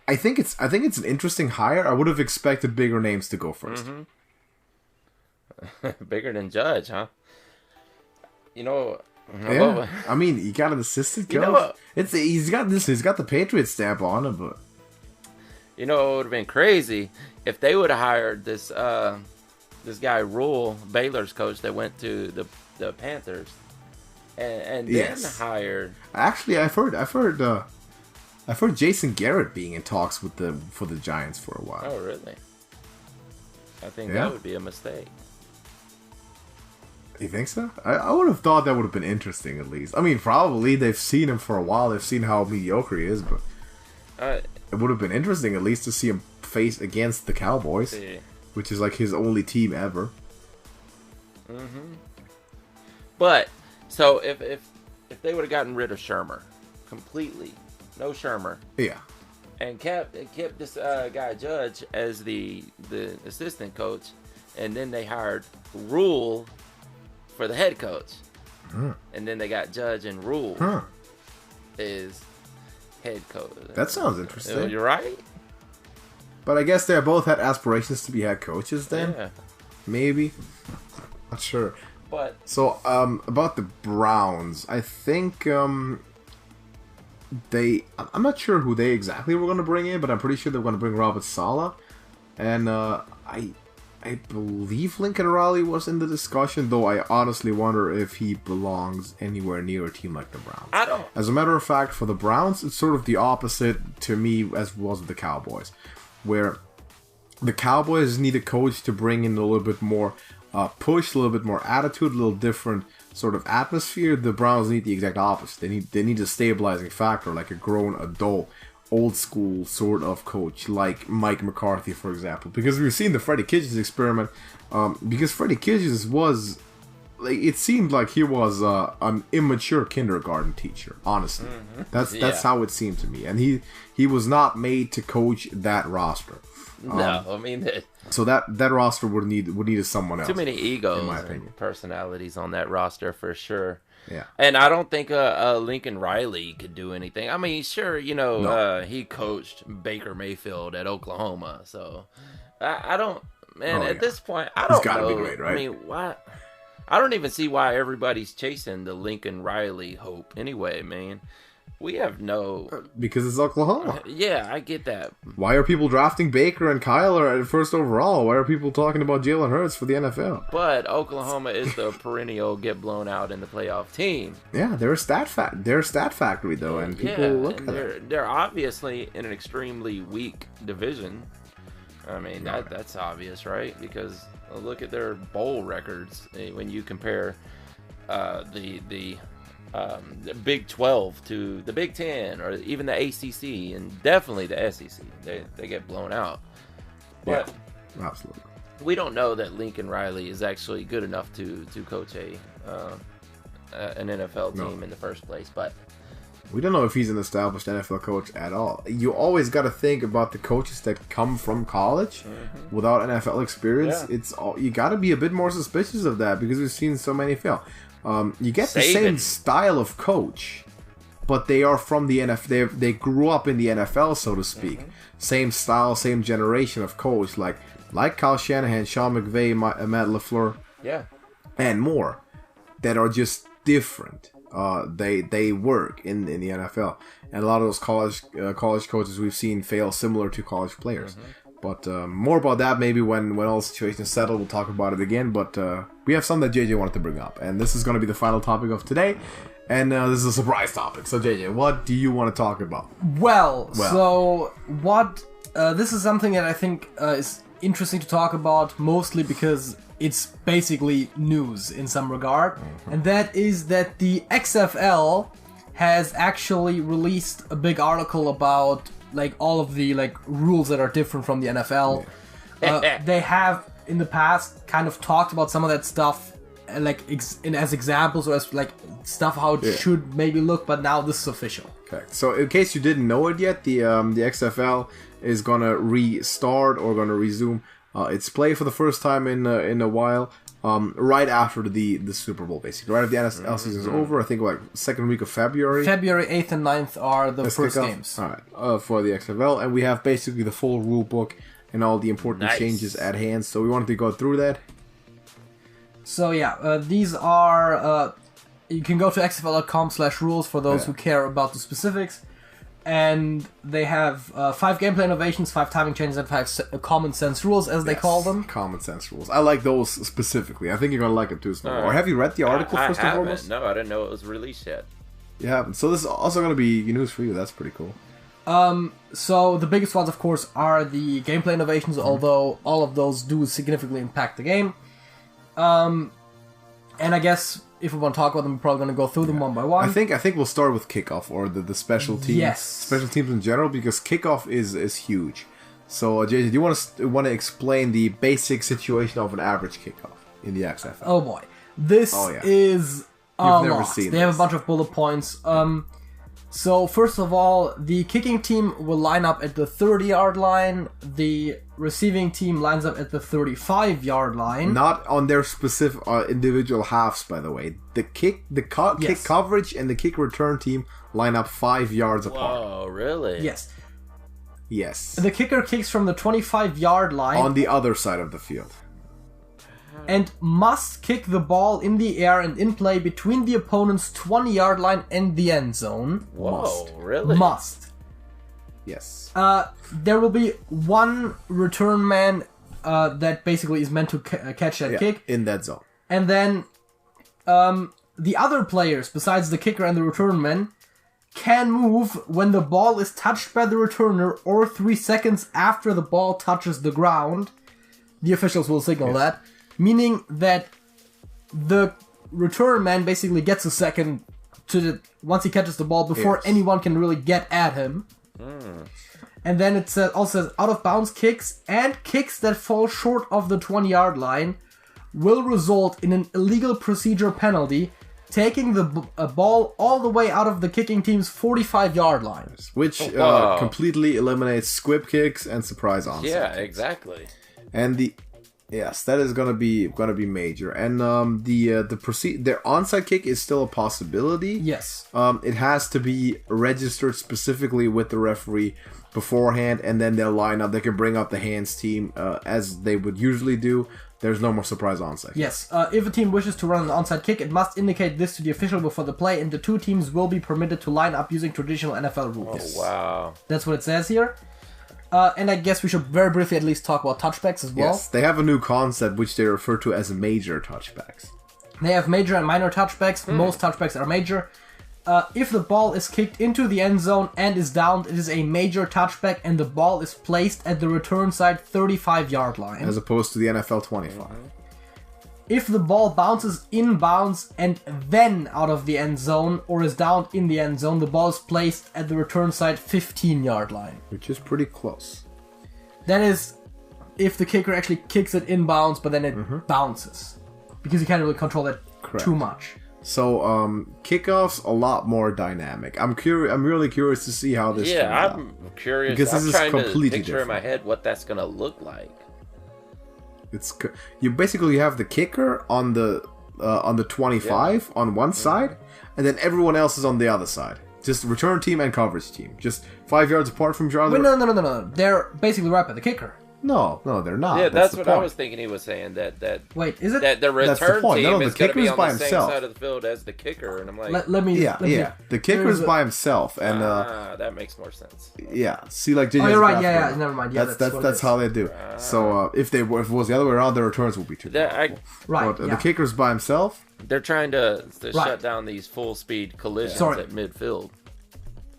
I think it's an interesting hire. I would have expected bigger names to go first. Mm-hmm. Bigger than Judge, huh? You know. Yeah. I mean, he got an assistant coach. He's got the Patriots stamp on him, but you know, it would have been crazy if they would have hired this guy Rule, Baylor's coach, that went to the Panthers, and then hired. Actually, I've heard Jason Garrett being in talks for the Giants for a while. Oh, really? I think that would be a mistake. You think so? I would have thought that would have been interesting, at least. I mean, probably they've seen him for a while. They've seen how mediocre he is, but it would have been interesting, at least, to see him face against the Cowboys, which is like his only team ever. Mm-hmm. But so if they would have gotten rid of Shermer completely, no Shermer, and kept this guy Judge as the assistant coach, and then they hired Rule for the head coach, and then they got Judge and Rule as head coach. That sounds interesting. You're right. But I guess they both had aspirations to be head coaches then. Yeah. Maybe. Not sure. But so about the Browns, I think I'm not sure who they exactly were going to bring in, but I'm pretty sure they're going to bring Robert Saleh, and I believe Lincoln Riley was in the discussion, though I honestly wonder if he belongs anywhere near a team like the Browns. I don't. As a matter of fact, for the Browns, it's sort of the opposite to me as was with the Cowboys, where the Cowboys need a coach to bring in a little bit more push, a little bit more attitude, a little different sort of atmosphere. The Browns need the exact opposite. They need a stabilizing factor, like a grown adult, old school sort of coach, like Mike McCarthy, for example. Because we've seen the Freddie Kitchens experiment. Because Freddie Kitchens was, like, it seemed like he was an immature kindergarten teacher. Honestly, that's how it seemed to me. And he was not made to coach that roster. No, I mean. So that roster would need someone else. Too many egos and personalities on that roster for sure. Yeah. And I don't think Lincoln Riley could do anything. I mean, sure, he coached Baker Mayfield at Oklahoma. So I don't, man, at this point, I don't know. He's got to be great, right? I mean, why? I don't even see why everybody's chasing the Lincoln Riley hope anyway, man. We have no... Because it's Oklahoma. Yeah, I get that. Why are people drafting Baker and Kyler at first overall? Why are people talking about Jalen Hurts for the NFL? But Oklahoma is the perennial get blown out in the playoff team. Yeah, they're a stat factory, though, and people look at it. They're obviously in an extremely weak division. I mean, that's obvious, right? Because look at their bowl records when you compare the the Big 12 to the Big 10 or even the ACC and definitely the SEC. They get blown out. But yeah, absolutely. We don't know that Lincoln Riley is actually good enough to coach an NFL team in the first place. But we don't know if he's an established NFL coach at all. You always got to think about the coaches that come from college without NFL experience. Yeah. You got to be a bit more suspicious of that because we've seen so many fail. You get the same style of coach, but they are from the NFL. They grew up in the NFL, so to speak. Same style, same generation of coach, like Kyle Shanahan, Sean McVay, Matt LaFleur, and more, that are just different. They work in the NFL, and a lot of those college coaches we've seen fail similar to college players. But more about that maybe when all the situation is settled. We'll talk about it again. But we have something that JJ wanted to bring up, and this is going to be the final topic of today. And this is a surprise topic. So JJ, what do you want to talk about? Well, so what? This is something that I think is interesting to talk about, mostly because it's basically news in some regard, and that is that the XFL has actually released a big article about like all of the like rules that are different from the NFL. They have in the past kind of talked about some of that stuff, like as examples or as like stuff how it should maybe look, but now this is official. Okay, so in case you didn't know it yet, the XFL is gonna restart or gonna resume its play for the first time in a while, right after the Super Bowl, basically. Right after the NFL season is over, I think like second week of February. February 8th and 9th are the first games. All right, for the XFL, and we have basically the full rule book and all the important changes at hand. So we wanted to go through that. So yeah, these are you can go to xfl.com/rules for those who care about the specifics. And they have 5 gameplay innovations, 5 timing changes, and 5 common sense rules, as they call them. Common sense rules. I like those specifically. I think you're going to like them too, Snow. Or have you read the article first and foremost? No, I didn't know it was released yet. You haven't. So this is also going to be news for you. That's pretty cool. So the biggest ones, of course, are the gameplay innovations, although all of those do significantly impact the game. And I guess if we want to talk about them, we're probably going to go through them one by one. I think we'll start with kickoff or the special teams. Yes. Special teams in general, because kickoff is huge. So, JJ, do you want to explain the basic situation of an average kickoff in the XFL? Oh boy, this is a never lot. Seen they have a bunch of bullet points. So first of all, the kicking team will line up at the 30-yard line. The receiving team lines up at the 35-yard line. Not on their specific individual halves, by the way. The kick coverage and the kick return team line up 5 yards apart. Oh, really? Yes. Yes. The kicker kicks from the 25-yard line on the other side of the field, and must kick the ball in the air and in play between the opponent's 20-yard line and the end zone. Whoa, really? Must. Yes. There will be one return man that basically is meant to catch that kick. In that zone. And then the other players, besides the kicker and the return man, can move when the ball is touched by the returner or 3 seconds after the ball touches the ground. The officials will signal that. Meaning that the return man basically gets a second once he catches the ball before anyone can really get at him. And then it also says out of bounds kicks and kicks that fall short of the 20-yard line will result in an illegal procedure penalty, taking the ball all the way out of the kicking team's 45-yard line. Which completely eliminates squib kicks and surprise onside. Yeah, kicks. exactly. And yes, that is gonna be major. And their onside kick is still a possibility. Yes. It has to be registered specifically with the referee beforehand, and then they'll line up. They can bring up the hands team as they would usually do. There's no more surprise onside. Yes. If a team wishes to run an onside kick, it must indicate this to the official before the play, and the two teams will be permitted to line up using traditional NFL rules. Oh, wow. That's what it says here. And I guess we should very briefly at least talk about touchbacks as well. Yes, they have a new concept which they refer to as major touchbacks. They have major and minor touchbacks. Most touchbacks are major. If the ball is kicked into the end zone and is downed, it is a major touchback and the ball is placed at the return side 35-yard line. As opposed to the NFL 25. if the ball bounces inbounds and then out of the end zone or is down in the end zone, the ball is placed at the return side 15-yard line. Which is pretty close. That is if the kicker actually kicks it inbounds, but then it bounces. Because you can't really control that too much. So, kickoffs a lot more dynamic. I'm really curious to see how this. Yeah, I'm curious. Because I'm this trying is completely to picture different. in my head what that's gonna look like. You basically have the kicker on the 25 on one side, and then everyone else is on the other side. Just return team and coverage team, just 5 yards apart from each other. Wait, no. They're basically right by the kicker. No, they're not. Yeah, that's what point. I was thinking. He was saying that. Wait, is it? That the return point. team No, is the going to be kicker's on by the same himself. side of the field as the kicker, and I'm like, Let me. The kicker's by himself, and that makes more sense. yeah. See, like Oh, you're right. Yeah, never mind. Yeah, that's how they do. So if it was the other way around, the returns would be too. Right. But the kicker's by himself. They're trying to shut down these full speed collisions at midfield.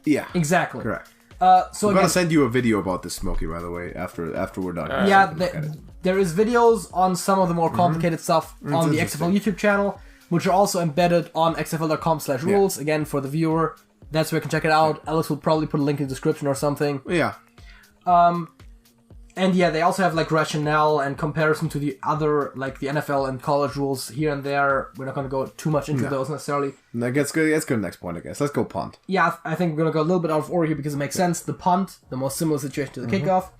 Yeah, Exactly. Correct. So I'm gonna send you a video about this, Smokey. By the way, after we're done. There is videos on some of the more complicated stuff on the XFL YouTube channel, which are also embedded on xfl.com/rules. Again, for the viewer, that's where you can check it out. Alex will probably put a link in the description or something. Yeah. And yeah, they also have like rationale and comparison to the other, like the NFL and college rules here and there. We're not going to go too much into those necessarily. Let's go to the next point, I guess. Let's go punt. Yeah, I think we're going to go a little bit out of order here because it makes sense. The punt, the most similar situation to the kickoff.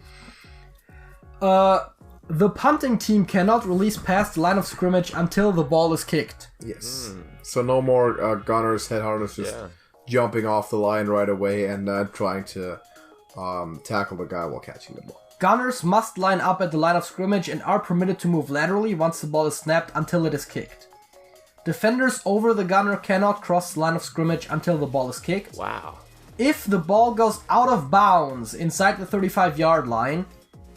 The punting team cannot release past the line of scrimmage until the ball is kicked. Yes. So no more gunners, head harness, just jumping off the line right away and trying to tackle the guy while catching the ball. Gunners must line up at the line of scrimmage and are permitted to move laterally once the ball is snapped until it is kicked. Defenders over the gunner cannot cross the line of scrimmage until the ball is kicked. Wow. If the ball goes out of bounds inside the 35-yard line,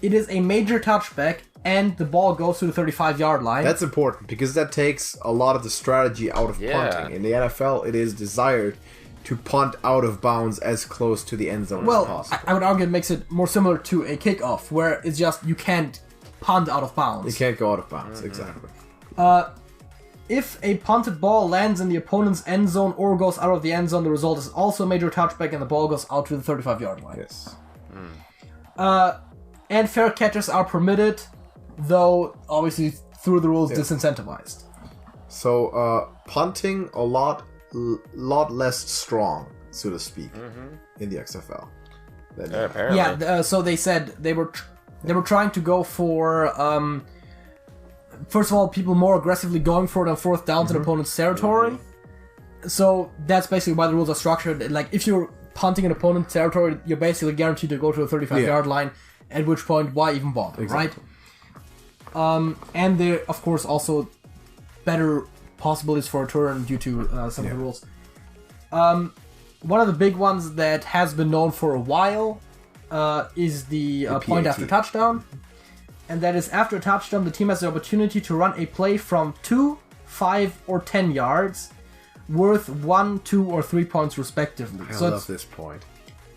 it is a major touchback and the ball goes to the 35-yard line. That's important because that takes a lot of the strategy out of punting. In the NFL, it is desired to punt out of bounds as close to the end zone as possible. I would argue it makes it more similar to a kickoff, where it's just you can't punt out of bounds. You can't go out of bounds, exactly. If a punted ball lands in the opponent's end zone or goes out of the end zone, the result is also a major touchback and the ball goes out to the 35-yard line. Yes. And fair catches are permitted, though obviously through the rules disincentivized. So punting a lot less strong, so to speak, in the XFL. Apparently. Yeah, so they said they were trying to go for first of all, people more aggressively going for it on fourth downs in opponent's territory. So that's basically why the rules are structured. Like if you're punting in opponent's territory, you're basically guaranteed to go to the 35-yard line. At which point, why even bother, right? And there, of course, also better possibilities for return due to some of the rules. One of the big ones that has been known for a while is the point after touchdown. And that is after a touchdown, the team has the opportunity to run a play from 2, 5, or 10 yards worth 1, 2, or 3 points respectively. I love this point.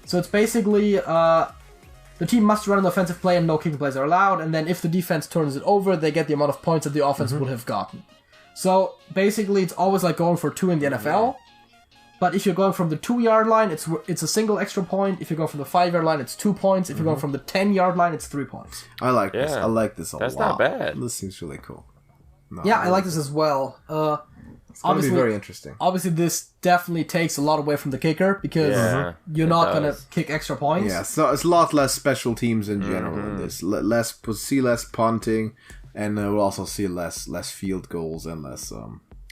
So it's basically the team must run an offensive play and no kicking plays are allowed, and then if the defense turns it over, they get the amount of points that the offense would have gotten. So basically, it's always like going for 2 in the NFL. But if you're going from the 2-yard line, it's a single extra point. If you're going from the 5-yard line, it's 2 points. If you're going from the 10-yard line, it's 3 points. I like this. I like this a lot. That's not bad. This seems really cool. Yeah, I like this as well. It's going to be very interesting. Obviously, this definitely takes a lot away from the kicker because you're not going to kick extra points. Yeah, so it's a lot less special teams in general in this. We'll see less punting, and we'll also see less field goals and less,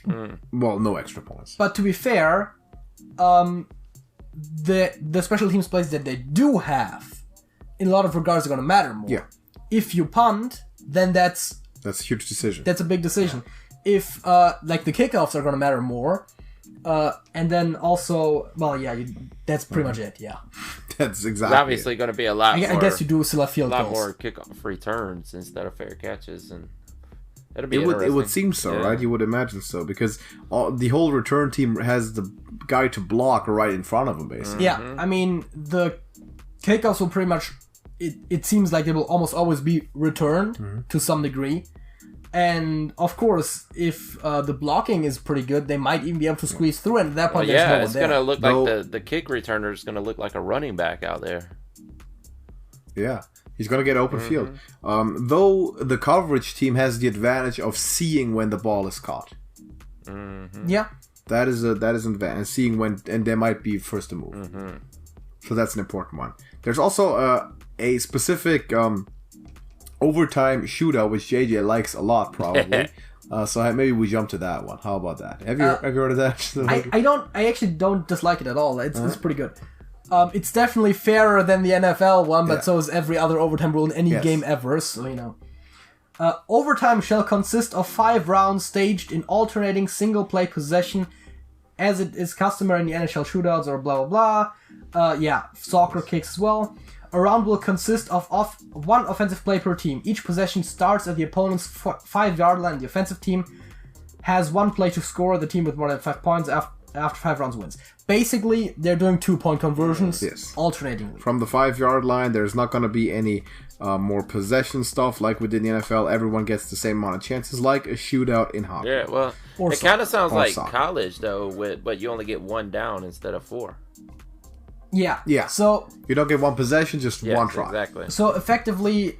no extra points. But to be fair, the special teams plays that they do have, in a lot of regards, are going to matter more. Yeah. If you punt, then that's a huge decision. That's a big decision. If like the kickoffs are going to matter more, and then also, that's pretty much it. Yeah, that's exactly. It's obviously going to be a lot. I guess you do still have field goals. A lot more kickoff returns instead of fair catches, and it'll be It would seem so, right? You would imagine so because the whole return team has the guy to block right in front of them, basically. Yeah, I mean the kickoffs will pretty much. It seems like they will almost always be returned to some degree. And of course, if the blocking is pretty good, they might even be able to squeeze through. And at that point, it's going to look like the kick returner is going to look like a running back out there. Yeah, he's going to get open field. Though the coverage team has the advantage of seeing when the ball is caught. Yeah, that is an advantage. Seeing when, and they might be first to move. So that's an important one. There's also a specific overtime shootout, which JJ likes a lot, probably. So maybe we jump to that one. How about that? Have you heard of that? I actually don't dislike it at all. It's pretty good. It's definitely fairer than the NFL one, but so is every other overtime rule in any game ever. So you know, overtime shall consist of 5 rounds staged in alternating single-play possession, as it is customary in the NHL shootouts or blah blah blah. Soccer kicks as well. A round will consist of one offensive play per team. Each possession starts at the opponent's 5-yard line. The offensive team has 1 play to score. The team with more than 5 points after 5 rounds wins. Basically, they're doing 2-point conversions alternatingly. From the 5-yard line, there's not going to be any more possession stuff like we did in the NFL. Everyone gets the same amount of chances, like a shootout in hockey. Yeah, well, it kind of sounds like college, though, but you only get 1 down instead of 4. Yeah. So you don't get 1 possession, just 1 try. Exactly. So effectively,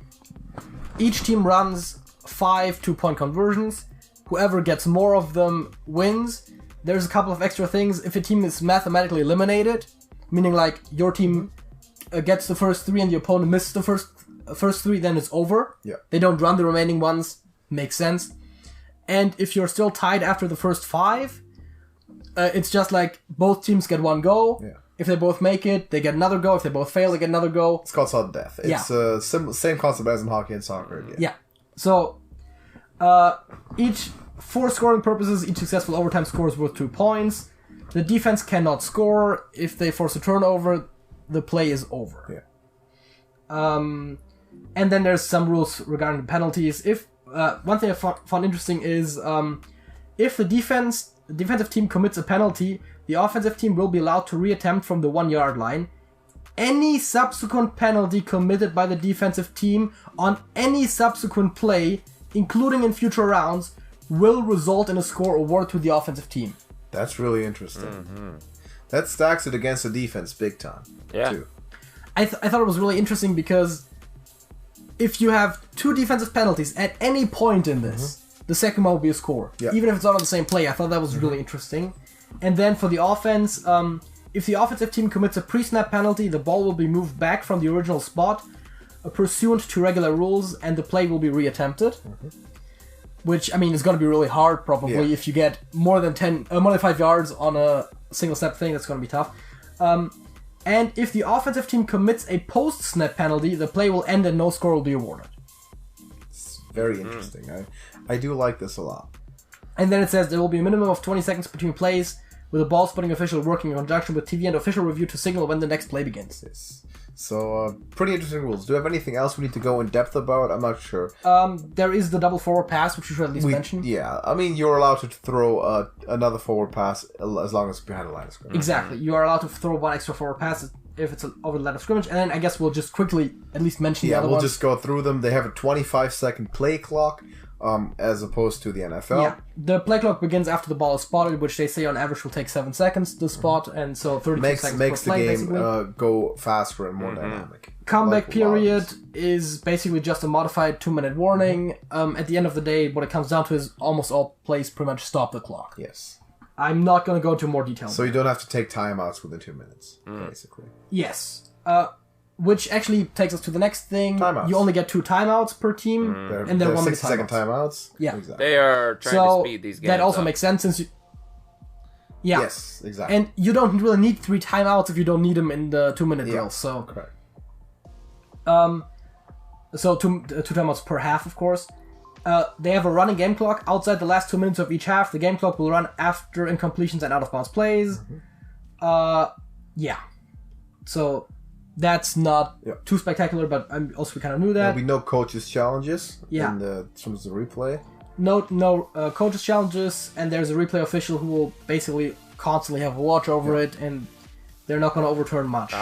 each team runs 5 2-point conversions. Whoever gets more of them wins. There's a couple of extra things. If a team is mathematically eliminated, meaning like your team gets the first 3 and the opponent misses the first 3, then it's over. Yeah. They don't run the remaining ones. Makes sense. And if you're still tied after the first 5, it's just like both teams get 1 go. Yeah. If they both make it, they get another go. If they both fail, they get another go. It's called sudden death. It's same concept as in hockey and soccer. Yeah. So, for scoring purposes, each successful overtime score is worth 2 points. The defense cannot score. If they force a turnover, the play is over. Yeah. And then there's some rules regarding the penalties. If one thing I found interesting is if the defensive team commits a penalty, the offensive team will be allowed to reattempt from the 1-yard line. Any subsequent penalty committed by the defensive team on any subsequent play, including in future rounds, will result in a score awarded to the offensive team. That's really interesting. That stacks it against the defense big time. Yeah. Too. I thought it was really interesting because if you have 2 defensive penalties at any point in this, the second one will be a score. Yeah. Even if it's not on the same play. I thought that was really interesting. And then for the offense, if the offensive team commits a pre-snap penalty, the ball will be moved back from the original spot, pursuant to regular rules, and the play will be reattempted. Which, I mean, is going to be really hard, probably. If you get more than 5 yards on a single-snap thing, that's going to be tough. And if the offensive team commits a post-snap penalty, the play will end and no score will be awarded. It's very interesting. I do like this a lot. And then it says there will be a minimum of 20 seconds between plays, with a ball-spotting official working in conjunction with TV and official review to signal when the next play begins. Yes. So, pretty interesting rules. Do you have anything else we need to go in depth about? I'm not sure. There is the double forward pass, which you should at least mention. Yeah, I mean, you're allowed to throw another forward pass as long as it's behind the line of scrimmage. Exactly. You are allowed to throw 1 extra forward pass if it's over the line of scrimmage. And then I guess we'll just quickly at least mention the other ones. Yeah, we'll just go through them. They have a 25-second play clock. As opposed to the NFL. Yeah, the play clock begins after the ball is spotted, which they say on average will take 7 seconds to spot, and so 32 seconds makes per play, the game go faster and more dynamic. Comeback period is basically just a modified 2-minute warning. At the end of the day, what it comes down to is almost all plays pretty much stop the clock. Yes. I'm not going to go into more detail. So you don't have to take timeouts within 2 minutes, basically. Yes. Which actually takes us to the next thing. Timeouts. You only get 2 timeouts per team, and they're 1 minute 60-second timeouts. Yeah. Exactly. They are trying to speed these games that also up. makes sense since you... Yeah. Yes, exactly. And you don't really need 3 timeouts if you don't need them in the 2-minute drill, so... Correct. So 2 timeouts per half, of course. They have a running game clock. Outside the last 2 minutes of each half, the game clock will run after incompletions and out-of-bounds plays. Yeah. So... That's not too spectacular, but we kind of knew that. There'll be no coaches' challenges in terms of the replay. No coaches' challenges, and there's a replay official who will basically constantly have a watch over it, and they're not going to overturn much.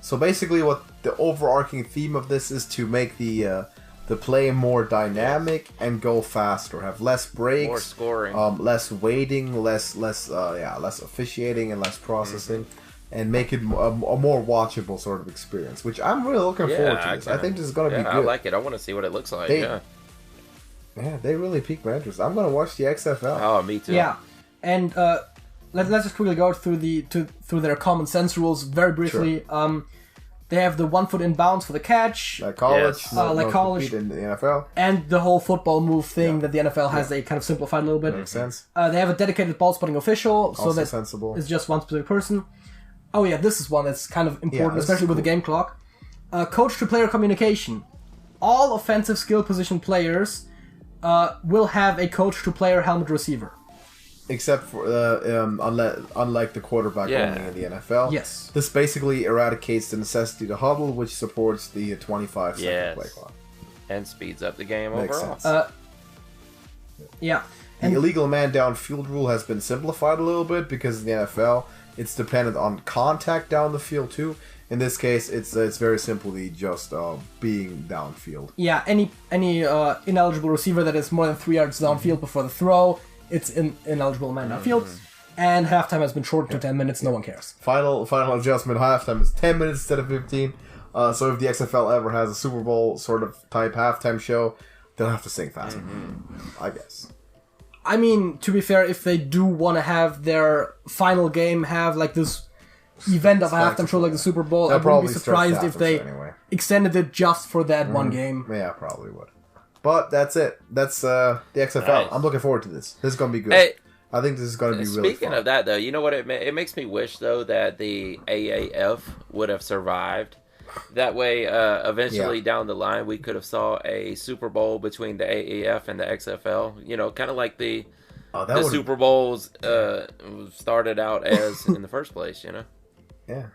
So basically what the overarching theme of this is to make the the play more dynamic and go faster, have less breaks, more scoring, less waiting, less officiating and less processing, and make it a more watchable sort of experience. Which I'm really looking forward to. I think this is going to be good. I like it. I want to see what it looks like. Yeah, they really piqued my interest. I'm going to watch the XFL. Oh, me too. Yeah, and let's just quickly go through their common sense rules very briefly. Sure. They have the 1 foot in bounds for the catch. Like college. Yes. Like college. In the NFL. And the whole football move thing that the NFL has, they kind of simplified a little bit. Makes sense. They have a dedicated ball spotting official, so that sensible. It's just one specific person. Oh yeah, this is one that's kind of important, especially with the game clock. Coach-to-player communication. All offensive skill position players will have a coach-to-player helmet receiver. Except for unlike the quarterback only in the NFL. Yes. This basically eradicates the necessity to huddle, which supports the 25-second play clock. And speeds up the game Makes overall. Sense. Yeah. The illegal man downfield rule has been simplified a little bit because in the NFL, it's dependent on contact down the field too. In this case, it's very simply just being downfield. Yeah, any ineligible receiver that is more than 3 yards downfield before the throw, it's ineligible man downfield. And halftime has been shortened to 10 minutes. No one cares. Final adjustment. Halftime is 10 minutes instead of 15. So if the XFL ever has a Super Bowl sort of type halftime show, they'll have to sing faster. I guess. I mean, to be fair, if they do want to have their final game have like this event of a halftime show like the Super Bowl, I wouldn't be surprised if they extended it just for that one game. Yeah, probably would. But that's it. That's the XFL. Nice. I'm looking forward to this. This is going to be good. Hey, I think this is going to be really fun. Speaking of that, though, you know what? It makes me wish, though, that the AAF would have survived. That way, eventually down the line, we could have saw a Super Bowl between the AAF and the XFL. You know, kind of like the Super Bowls started out as in the first place, you know? Yeah.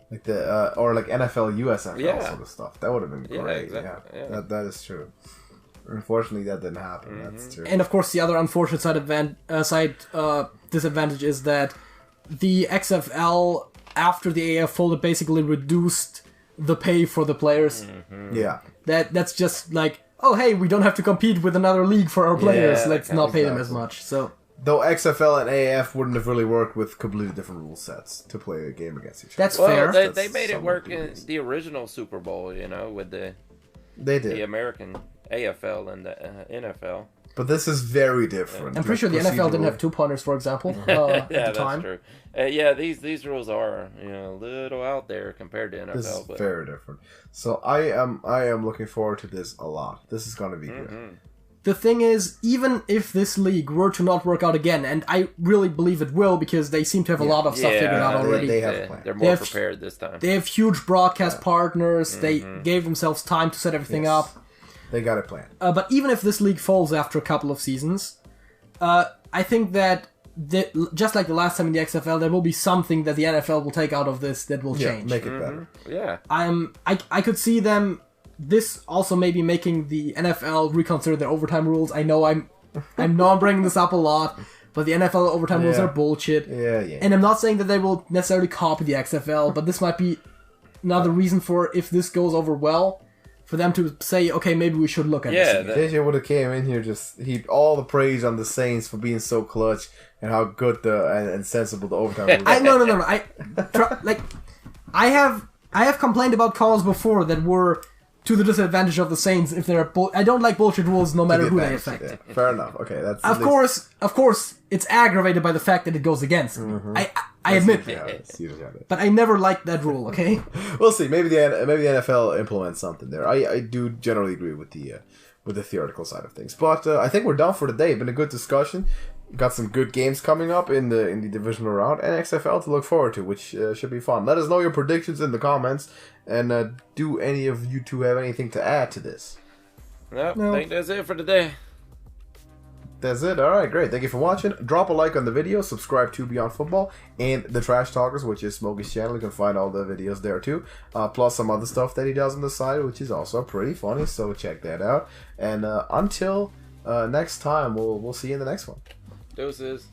Like or like NFL, USFL sort of stuff. That would have been great. Exactly. Yeah. That is true. Unfortunately, that didn't happen. That's true. And of course, the other unfortunate disadvantage is that the XFL, after the AF folded, basically reduced the pay for the players. Yeah. That's just like, oh hey, we don't have to compete with another league for our players. Let's not pay them as much. So. Though XFL and AAF wouldn't have really worked with completely different rule sets to play a game against each other. That's fair. They made it work in the original Super Bowl, you know, with the American AFL and the NFL. But this is very different. I'm pretty sure the NFL didn't have 2-pointers, for example, at the time. True. These rules are a little out there compared to NFL. This is very different. So I am looking forward to this a lot. This is going to be good. The thing is, even if this league were to not work out again, and I really believe it will because they seem to have a lot of stuff figured out already. They have a plan. They're more prepared this time. They have huge broadcast partners. They gave themselves time to set everything up. They got a plan. But even if this league falls after a couple of seasons, I think that just like the last time in the XFL, there will be something that the NFL will take out of this that will change. Make it better. Yeah. I could see them. This also maybe making the NFL reconsider their overtime rules. I know I'm bringing this up a lot, but the NFL overtime rules are bullshit. Yeah. And I'm not saying that they will necessarily copy the XFL, but this might be another reason for, if this goes over well, for them to say, okay, maybe we should look at this. Yeah, JJ would have came in here just heaped all the praise on the Saints for being so clutch and how good and sensible the overtime rules are. No. I have complained about calls before that were to the disadvantage of the Saints if they're I don't like bullshit rules no matter who they affect. Yeah. Fair enough. Okay, that's of course it's aggravated by the fact that it goes against me. I admit that. But I never liked that rule, okay? We'll see. Maybe the NFL implements something there. I do generally agree with the theoretical side of things. But I think we're done for today. Been a good discussion. Got some good games coming up in the divisional round and XFL to look forward to, which should be fun. Let us know your predictions in the comments, and do any of you two have anything to add to this? No. I think that's it for today. That's it. All right, great. Thank you for watching. Drop a like on the video. Subscribe to Beyond Football and the Trash Talkers, which is Smokey's channel. You can find all the videos there too, plus some other stuff that he does on the side, which is also pretty funny. So check that out. And until next time, we'll see you in the next one. Deuces.